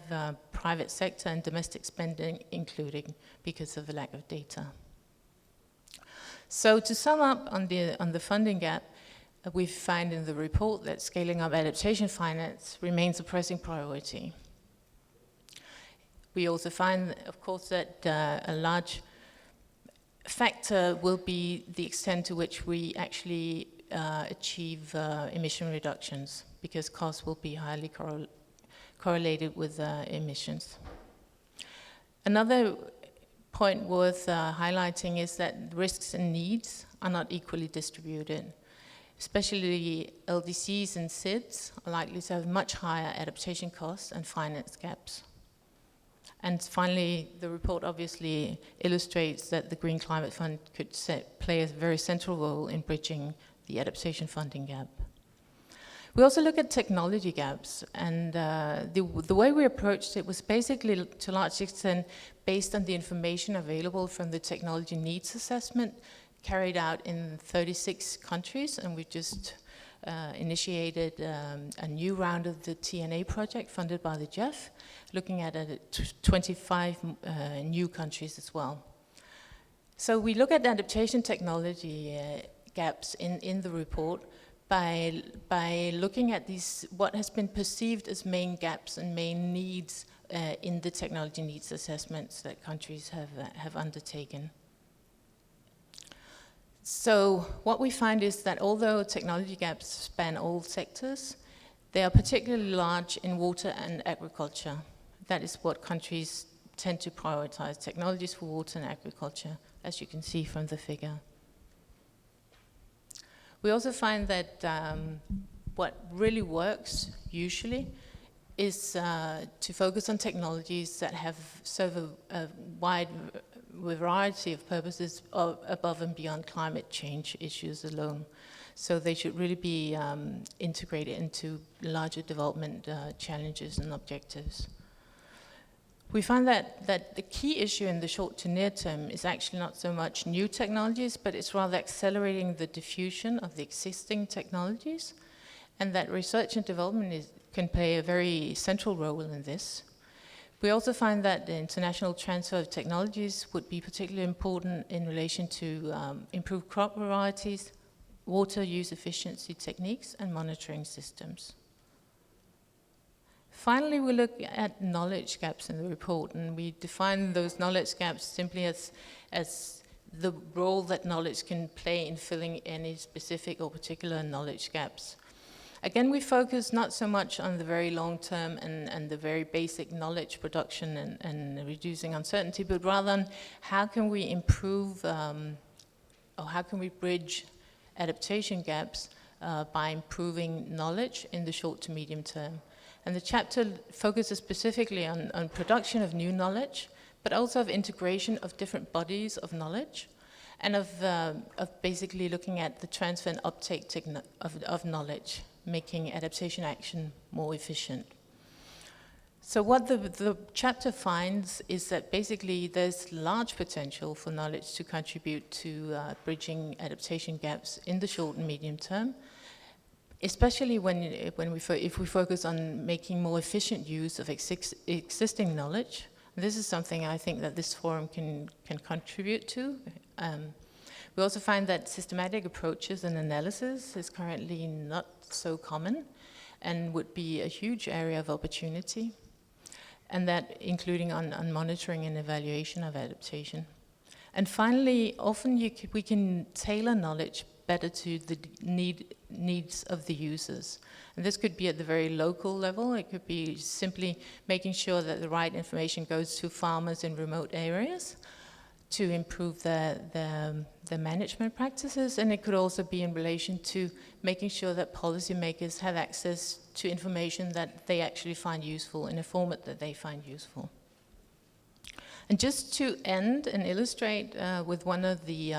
[SPEAKER 6] private sector and domestic spending including because of the lack of data. So to sum up on the funding gap, we find in the report that scaling up adaptation finance remains a pressing priority. We also find, of course, that a large factor will be the extent to which we actually achieve emission reductions, because costs will be highly correlated with emissions. Another point worth highlighting is that risks and needs are not equally distributed. Especially LDCs and SIDS are likely to have much higher adaptation costs and finance gaps. And finally, the report obviously illustrates that the Green Climate Fund could play a very central role in bridging the adaptation funding gap. We also look at technology gaps, and the way we approached it was basically, to a large extent, based on the information available from the technology needs assessment carried out in 36 countries, and we just initiated a new round of the TNA project funded by the GEF, looking at 25 new countries as well. So we look at adaptation technology gaps in the report by looking at what has been perceived as main gaps and main needs in the technology needs assessments that countries have undertaken. So what we find is that although technology gaps span all sectors, they are particularly large in water and agriculture. That is what countries tend to prioritize, technologies for water and agriculture, as you can see from the figure. We also find that what really works usually is to focus on technologies that serve a wide variety of purposes above and beyond climate change issues alone. So they should really be integrated into larger development challenges and objectives. We find that the key issue in the short to near term is actually not so much new technologies, but it's rather accelerating the diffusion of the existing technologies, and that research and development can play a very central role in this. We also find that the international transfer of technologies would be particularly important in relation to improved crop varieties, water use efficiency techniques, and monitoring systems. Finally, we look at knowledge gaps in the report, and we define those knowledge gaps simply as the role that knowledge can play in filling any specific or particular knowledge gaps. Again, we focus not so much on the very long term and the very basic knowledge production and reducing uncertainty, but rather on how can we improve or how can we bridge adaptation gaps by improving knowledge in the short to medium term. And the chapter focuses specifically on production of new knowledge, but also of integration of different bodies of knowledge, and of basically looking at the transfer and uptake of knowledge, making adaptation action more efficient. So what the chapter finds is that basically there's large potential for knowledge to contribute to bridging adaptation gaps in the short and medium term, especially if we focus on making more efficient use of existing knowledge. This is something I think that this forum can contribute to. We also find that systematic approaches and analysis is currently not so common and would be a huge area of opportunity, and that including on monitoring and evaluation of adaptation. And finally, often we can tailor knowledge better to the needs of the users. And this could be at the very local level. It could be simply making sure that the right information goes to farmers in remote areas to improve the management practices. And it could also be in relation to making sure that policymakers have access to information that they actually find useful in a format that they find useful. And just to end and illustrate with one of the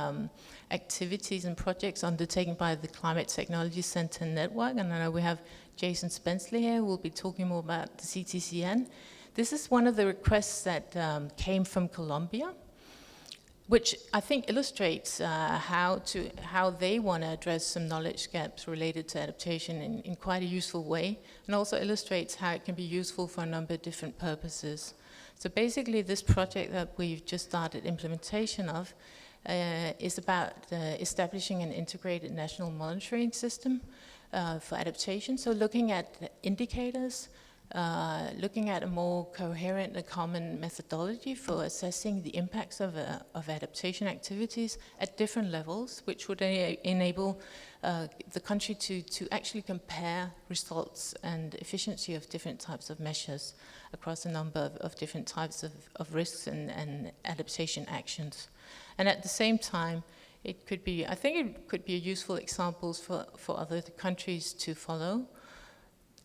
[SPEAKER 6] activities and projects undertaken by the Climate Technology Center Network, and I know we have Jason Spenceley here who will be talking more about the CTCN. This is one of the requests that came from Colombia, which I think illustrates how they want to address some knowledge gaps related to adaptation in quite a useful way, and also illustrates how it can be useful for a number of different purposes. So basically this project that we've just started implementation of is about establishing an integrated national monitoring system for adaptation. So looking at indicators, looking at a more coherent and common methodology for assessing the impacts of adaptation activities at different levels, which would enable the country to actually compare results and efficiency of different types of measures across a number of different types of risks and adaptation actions. And at the same time, it could be, I think it could be useful examples for other countries to follow.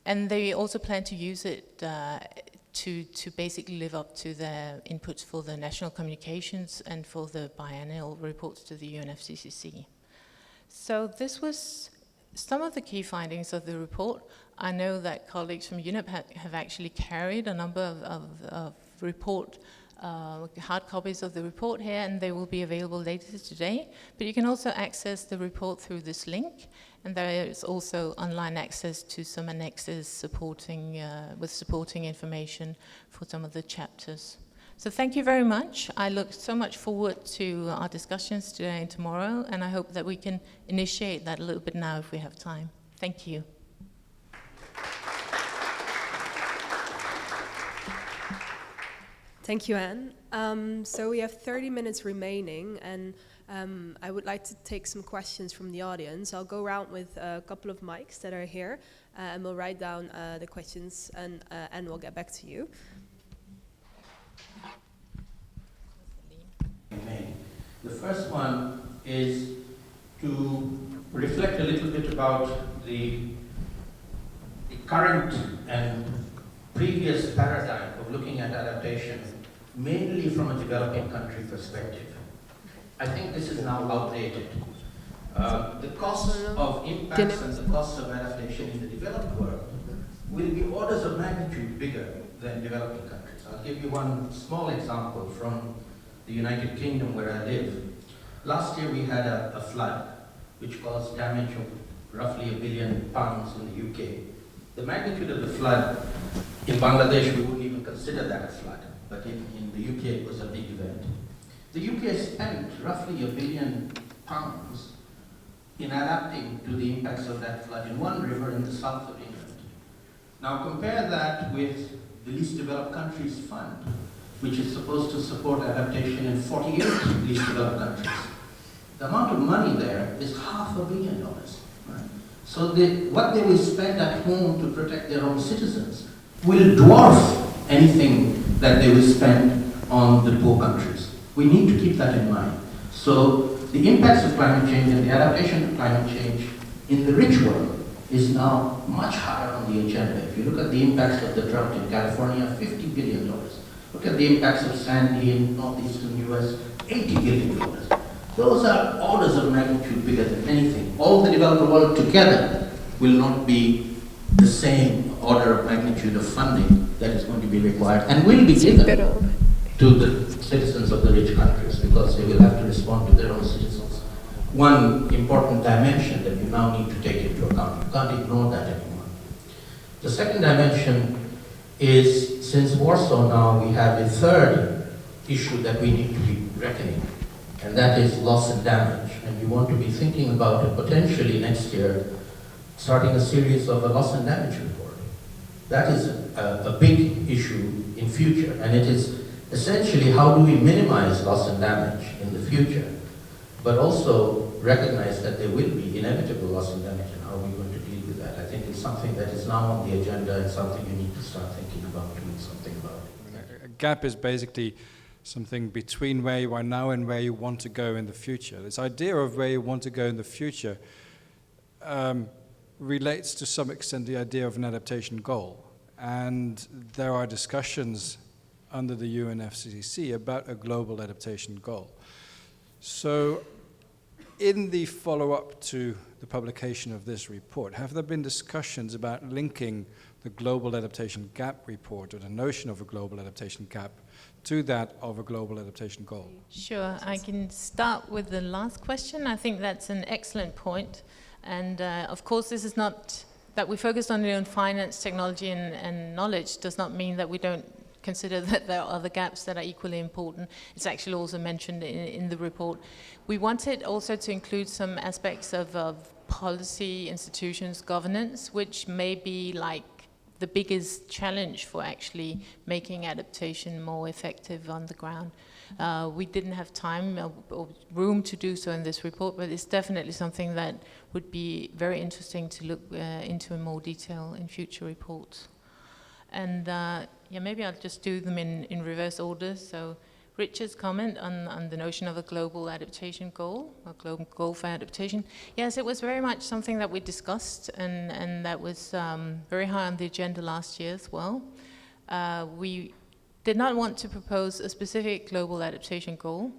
[SPEAKER 6] And they also plan to use it to basically live up to their inputs for the national communications and for the biennial reports to the UNFCCC. So this was some of the key findings of the report. I know that colleagues from UNEP have actually carried a number of report hard copies of the report here, and they will be available later today. But you can also access the report through this link, and there is also online access to some annexes supporting information for some of the chapters. So thank you very much. I look so much forward to our discussions today and tomorrow, and I hope that we can initiate that a little bit now if we have time. Thank you.
[SPEAKER 5] Thank you, Anne. So we have 30 minutes remaining, and I would like to take some questions from the audience. I'll go around with a couple of mics that are here, and we'll write down the questions, and we'll get back to you.
[SPEAKER 7] The first one is to reflect a little bit about the current and previous paradigm of looking at adaptation, mainly from a developing country perspective. I think this is now outdated. The costs of impacts and the costs of adaptation in the developed world will be orders of magnitude bigger than developing countries. I'll give you one small example from the United Kingdom where I live. Last year we had a flood which caused damage of roughly £1 billion in the UK. The magnitude of the flood In Bangladesh, we wouldn't even consider that a flood, but in the UK, it was a big event. The UK spent roughly £1 billion in adapting to the impacts of that flood in one river in the south of England. Now compare that with the Least Developed Countries Fund, which is supposed to support adaptation in 48 least developed countries. The amount of money there is $500 million. Right? So what they will spend at home to protect their own citizens will dwarf anything that they will spend on the poor countries. We need to keep that in mind. So the impacts of climate change and the adaptation to climate change in the rich world is now much higher on the agenda. If you look at the impacts of the drought in California, $50 billion. Look at the impacts of Sandy in northeastern US, $80 billion. Those are orders of magnitude bigger than anything. All the developed world together will not be the same order of magnitude of funding that is going to be required and will be given to the citizens of the rich countries because they will have to respond to their own citizens. One important dimension that you now need to take into account. You can't ignore that anymore. The second dimension is, since Warsaw now, we have a third issue that we need to be reckoning, and that is loss and damage. And we want to be thinking about it potentially next year, starting a series of a loss and damage report. That is a big issue in future, and it is essentially how do we minimize loss and damage in the future, but also recognize that there will be inevitable loss and damage, and how are we going to deal with that? I think it's something that is now on the agenda and something you need to start thinking about, doing something about.
[SPEAKER 8] A gap is basically something between where you are now and where you want to go in the future. This idea of where you want to go in the future relates to some extent the idea of an adaptation goal. And there are discussions under the UNFCCC about a global adaptation goal. So in the follow-up to the publication of this report, have there been discussions about linking the Global Adaptation Gap report, or the notion of a global adaptation gap, to that of a global adaptation goal?
[SPEAKER 6] Sure, I can start with the last question. I think that's an excellent point. And of course, this is not that we focused only on finance, technology, and knowledge does not mean that we don't consider that there are other gaps that are equally important. It's actually also mentioned in the report. We wanted also to include some aspects of policy, institutions, governance, which may be like the biggest challenge for actually making adaptation more effective on the ground. We didn't have time or room to do so in this report, but it's definitely something that would be very interesting to look into in more detail in future reports. And yeah, maybe I'll just do them in reverse order. So Richard's comment on the notion of a global adaptation goal, a global goal for adaptation. Yes, it was very much something that we discussed, and that was very high on the agenda last year as well. We did not want to propose a specific global adaptation goal.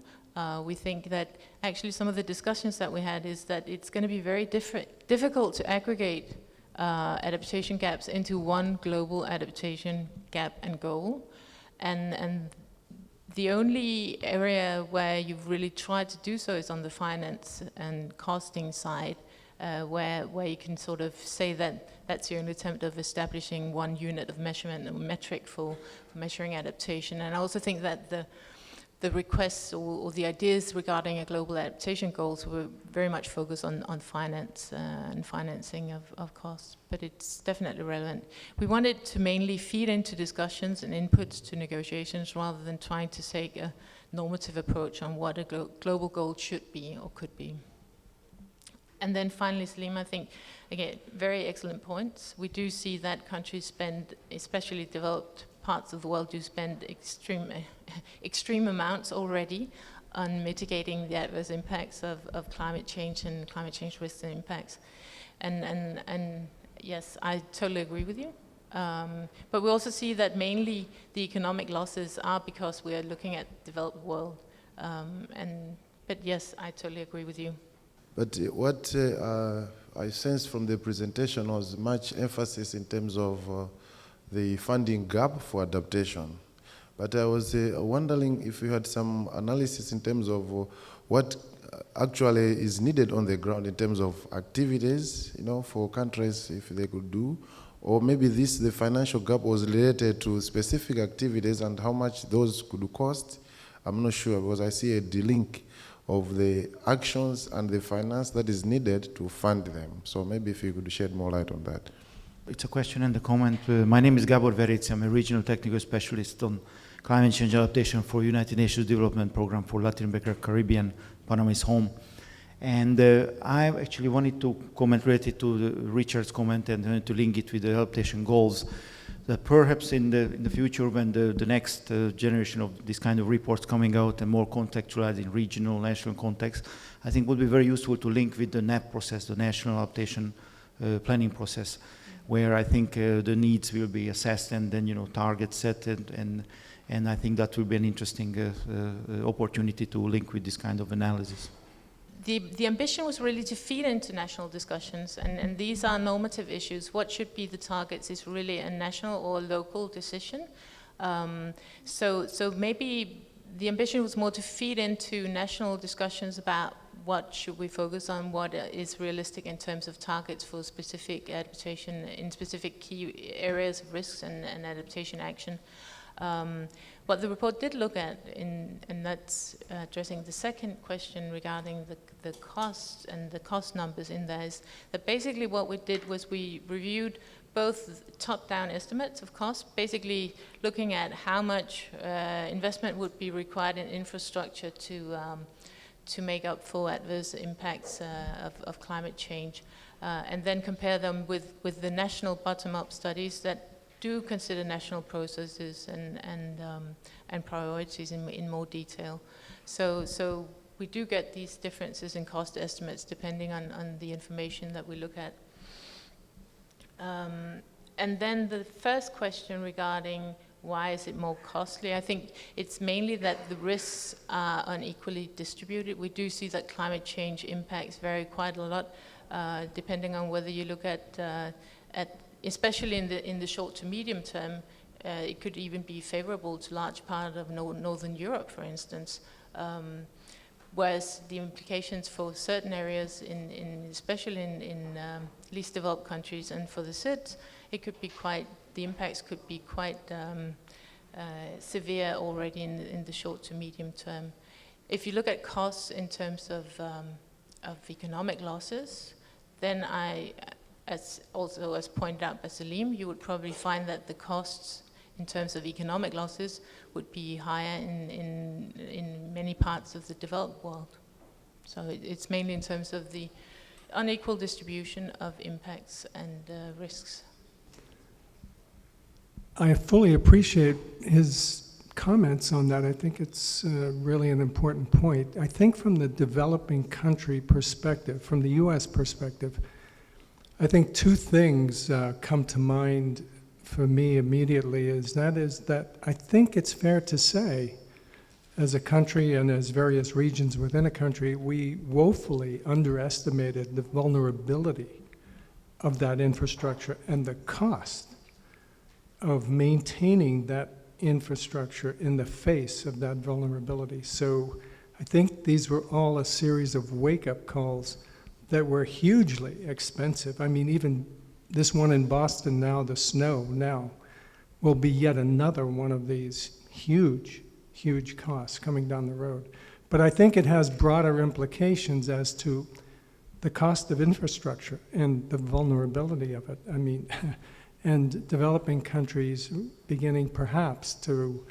[SPEAKER 6] We think that actually some of the discussions that we had is that it's going to be very difficult to aggregate adaptation gaps into one global adaptation gap and goal. And the only area where you've really tried to do so is on the finance and costing side, where you can sort of say that that's the only attempt of establishing one unit of measurement, a metric for measuring adaptation. And I also think that the requests or the ideas regarding a global adaptation goals were very much focused on finance and financing of costs, but it's definitely relevant. We wanted to mainly feed into discussions and inputs to negotiations rather than trying to take a normative approach on what a global goal should be or could be. And then finally, Salim, I think, again, very excellent points. We do see that countries spend, especially developed parts of the world, do spend extreme amounts already on mitigating the adverse impacts of climate change and climate change risks and impacts. And yes, I totally agree with you. But we also see that mainly the economic losses are because we are looking at the developed world. But yes, I totally agree with you.
[SPEAKER 9] But what I sensed from the presentation was much emphasis in terms of the funding gap for adaptation. But I was wondering if you had some analysis in terms of what actually is needed on the ground in terms of activities, for countries if they could do, or maybe the financial gap was related to specific activities and how much those could cost. I'm not sure, because I see a delink of the actions and the finance that is needed to fund them. So maybe if you could shed more light on that.
[SPEAKER 10] It's a question and a comment. My name is Gabor Veric. I'm a regional technical specialist on climate change adaptation for United Nations Development Program for Latin America, Caribbean. Panama is home. And I actually wanted to comment related to Richard's comment and to link it with the adaptation goals. That perhaps in the future, when the next generation of this kind of reports coming out and more contextualized in regional, national context, I think would be very useful to link with the NAP process, the National Adaptation Planning process, where I think the needs will be assessed and then targets set, and I think that will be an interesting opportunity to link with this kind of analysis.
[SPEAKER 6] The ambition was really to feed international discussions, and these are normative issues. What should be the targets is really a national or local decision. So maybe the ambition was more to feed into national discussions about what should we focus on, what is realistic in terms of targets for specific adaptation in specific key areas of risks and adaptation action. What the report did look at, and that's addressing the second question regarding the costs and the cost numbers in there, is that basically what we did was we reviewed both top-down estimates of costs, basically looking at how much investment would be required in infrastructure to make up for adverse impacts of climate change, and then compare them with the national bottom-up studies that do consider national processes and priorities in more detail. So we do get these differences in cost estimates depending on the information that we look at. And then the first question regarding why is it more costly, I think it's mainly that the risks are unequally distributed. We do see that climate change impacts vary quite a lot depending on whether you look at especially in the short to medium term, it could even be favorable to large part of Northern Europe, for instance. Whereas the implications for certain areas, especially in least developed countries and for the SIDS, the impacts could be quite severe already in the short to medium term. If you look at costs in terms of economic losses, then as pointed out by Salim, you would probably find that the costs in terms of economic losses would be higher in many parts of the developed world. So it's mainly in terms of the unequal distribution of impacts and risks.
[SPEAKER 11] I fully appreciate his comments on that. I think it's really an important point. I think from the developing country perspective, from the US perspective, I think two things come to mind for me immediately is that I think it's fair to say, as a country and as various regions within a country, we woefully underestimated the vulnerability of that infrastructure and the cost of maintaining that infrastructure in the face of that vulnerability. So I think these were all a series of wake-up calls that were hugely expensive. I mean, even this one in Boston now, the snow now, will be yet another one of these huge, huge costs coming down the road. But I think it has broader implications as to the cost of infrastructure and the vulnerability of it. I mean, and developing countries beginning perhaps to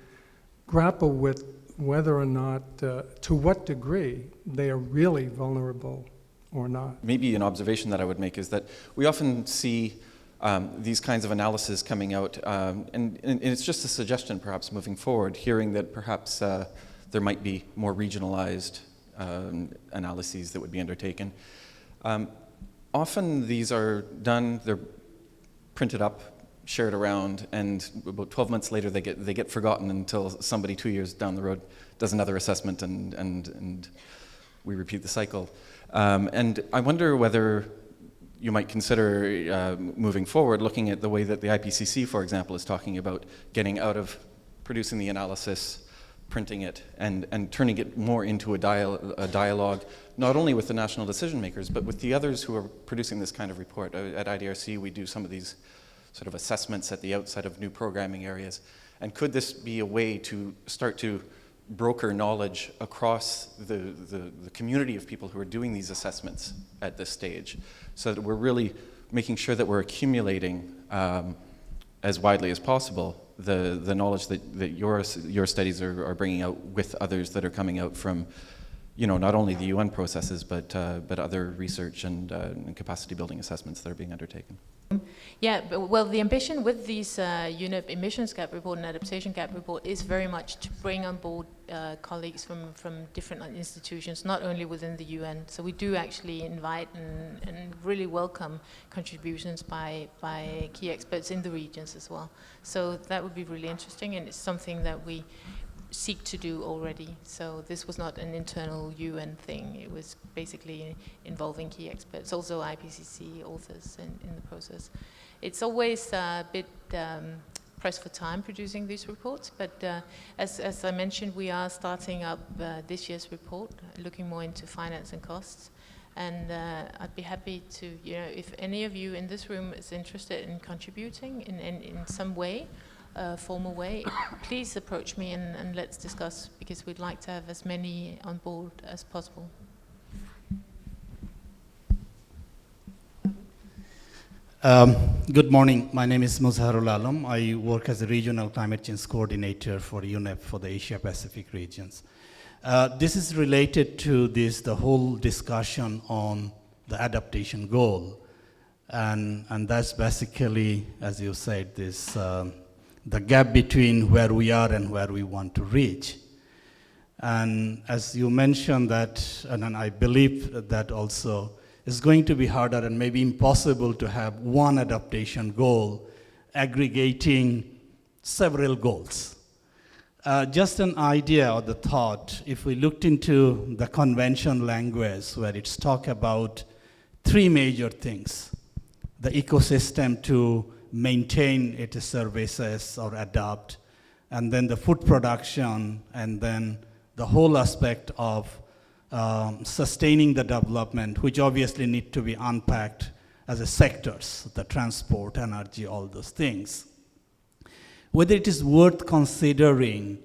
[SPEAKER 11] grapple with whether or not, to what degree they are really vulnerable or not.
[SPEAKER 12] Maybe an observation that I would make is that we often see these kinds of analysis coming out, and it's just a suggestion perhaps moving forward, hearing that perhaps there might be more regionalized analyses that would be undertaken. Often these are done, they're printed up, shared around, and about 12 months later they get forgotten until somebody 2 years down the road does another assessment and we repeat the cycle. And I wonder whether you might consider moving forward, looking at the way that the IPCC, for example, is talking about getting out of producing the analysis, printing it and turning it more into a dialogue, not only with the national decision makers, but with the others who are producing this kind of report. At IDRC, we do some of these sort of assessments at the outset of new programming areas. And could this be a way to start to broker knowledge across the community of people who are doing these assessments at this stage, so that we're really making sure that we're accumulating as widely as possible the knowledge that your studies are bringing out with others that are coming out from, you know, not only the UN processes, but other research and capacity building assessments that are being undertaken.
[SPEAKER 6] Yeah, well, the ambition with these UNEP emissions gap report and adaptation gap report is very much to bring on board colleagues from different institutions, not only within the UN. So we do actually invite and really welcome contributions by key experts in the regions as well. So that would be really interesting, and it's something that we seek to do already. So this was not an internal UN thing. It was basically involving key experts, also IPCC authors in the process. It's always a bit pressed for time producing these reports, but as I mentioned, we are starting up this year's report, looking more into finance and costs. And I'd be happy to, you know, if any of you in this room is interested in contributing in some way, formal way, please approach me and let's discuss, because we'd like to have as many on board as possible.
[SPEAKER 13] Good morning. My name is Muzharul Alam. I work as a regional climate change coordinator for UNEP for the Asia Pacific regions. This is related to the whole discussion on the adaptation goal. And that's basically, as you said, the gap between where we are and where we want to reach. And as you mentioned that, and I believe that also, it's going to be harder and maybe impossible to have one adaptation goal aggregating several goals. Just an idea or the thought, if we looked into the convention language where it's talk about three major things: the ecosystem to maintain its services or adapt, and then the food production, and then the whole aspect of sustaining the development, which obviously need to be unpacked as a sectors, the transport, energy, all those things. Whether it is worth considering,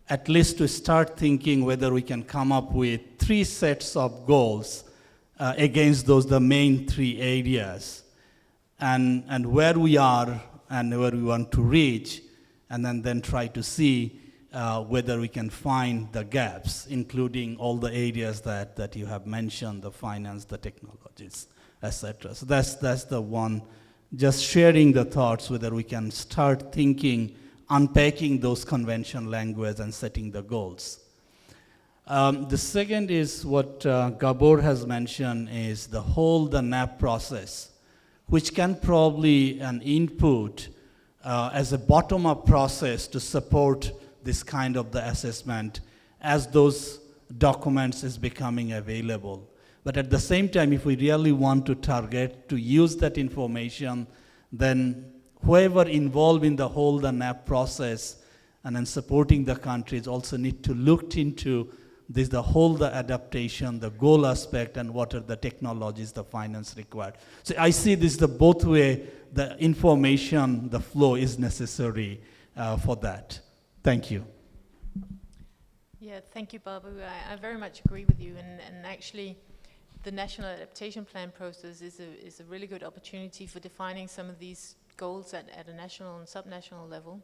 [SPEAKER 13] at least to start thinking whether we can come up with three sets of goals against the main three areas, and where we are and where we want to reach, and then try to see whether we can find the gaps, including all the areas that you have mentioned, the finance, the technologies, etc. So that's the one, just sharing the thoughts, whether we can start thinking, unpacking those convention language and setting the goals. The second is what Gabor has mentioned, is the NAP process, which can probably an input as a bottom-up process to support this kind of the assessment as those documents is becoming available. But at the same time, if we really want to target to use that information, then whoever involved in the NAP process and then supporting the countries also need to look into this, the adaptation, the goal aspect, and what are the technologies, the finance required. So I see this the both way, the information, the flow is necessary for that. Thank you.
[SPEAKER 6] Yeah, thank you, Babu. I very much agree with you, and actually the National Adaptation Plan process is a really good opportunity for defining some of these goals at a national and subnational level.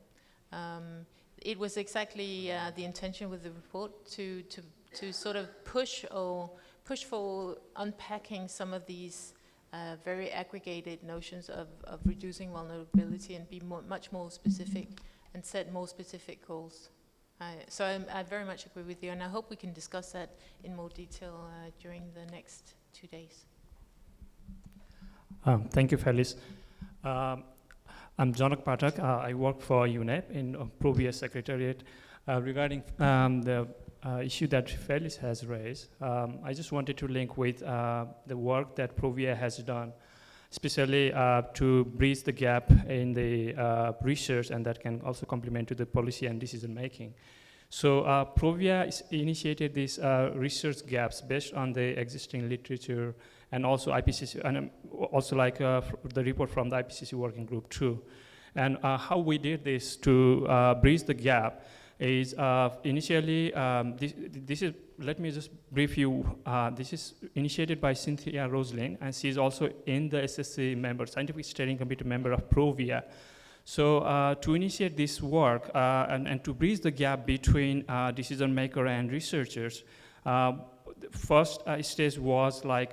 [SPEAKER 6] It was exactly the intention with the report to sort of push for unpacking some of these very aggregated notions of reducing vulnerability and be much more specific and set more specific goals. So I very much agree with you, and I hope we can discuss that in more detail during the next 2 days.
[SPEAKER 14] Thank you, Felice. I'm Janak Pathak. I work for UNEP in Provia Secretariat. Regarding the issue that Felice has raised, I just wanted to link with the work that Provia has done, especially to bridge the gap in the research, and that can also complement to the policy and decision making. So Provia initiated these research gaps based on the existing literature and also IPCC, and also like the report from the IPCC working group too. And how we did this to bridge the gap is initially, let me just brief you, this is initiated by Cynthia Roslin, and she's also in the SSC member, Scientific Steering Committee member of Provia. So to initiate this work and to bridge the gap between decision maker and researchers, first stage was like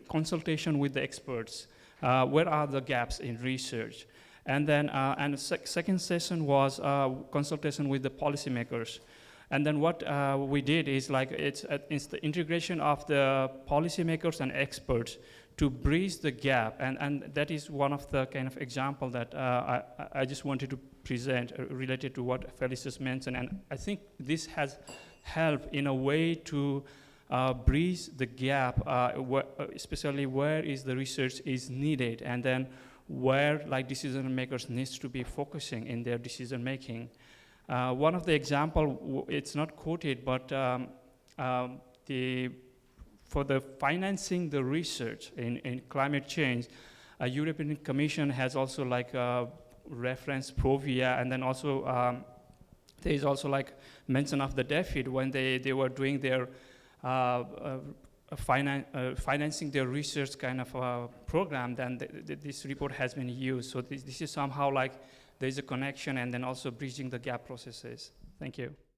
[SPEAKER 14] consultation with the experts. Where are the gaps in research? And then the second session was consultation with the policymakers. And then what we did is like it's the integration of the policymakers and experts to bridge the gap. And that is one of the kind of example that I just wanted to present related to what Felice just mentioned. And I think this has helped in a way to bridge the gap, especially where is the research is needed, and then where like decision makers needs to be focusing in their decision making. One of the example, it's not quoted, but for the financing the research in climate change, a European Commission has also like referenced Provia, and then also there is also like mention of the DFID when they were doing their financing their research kind of program, then this report has been used. So this is somehow like there's a connection and then also bridging the gap processes. Thank you.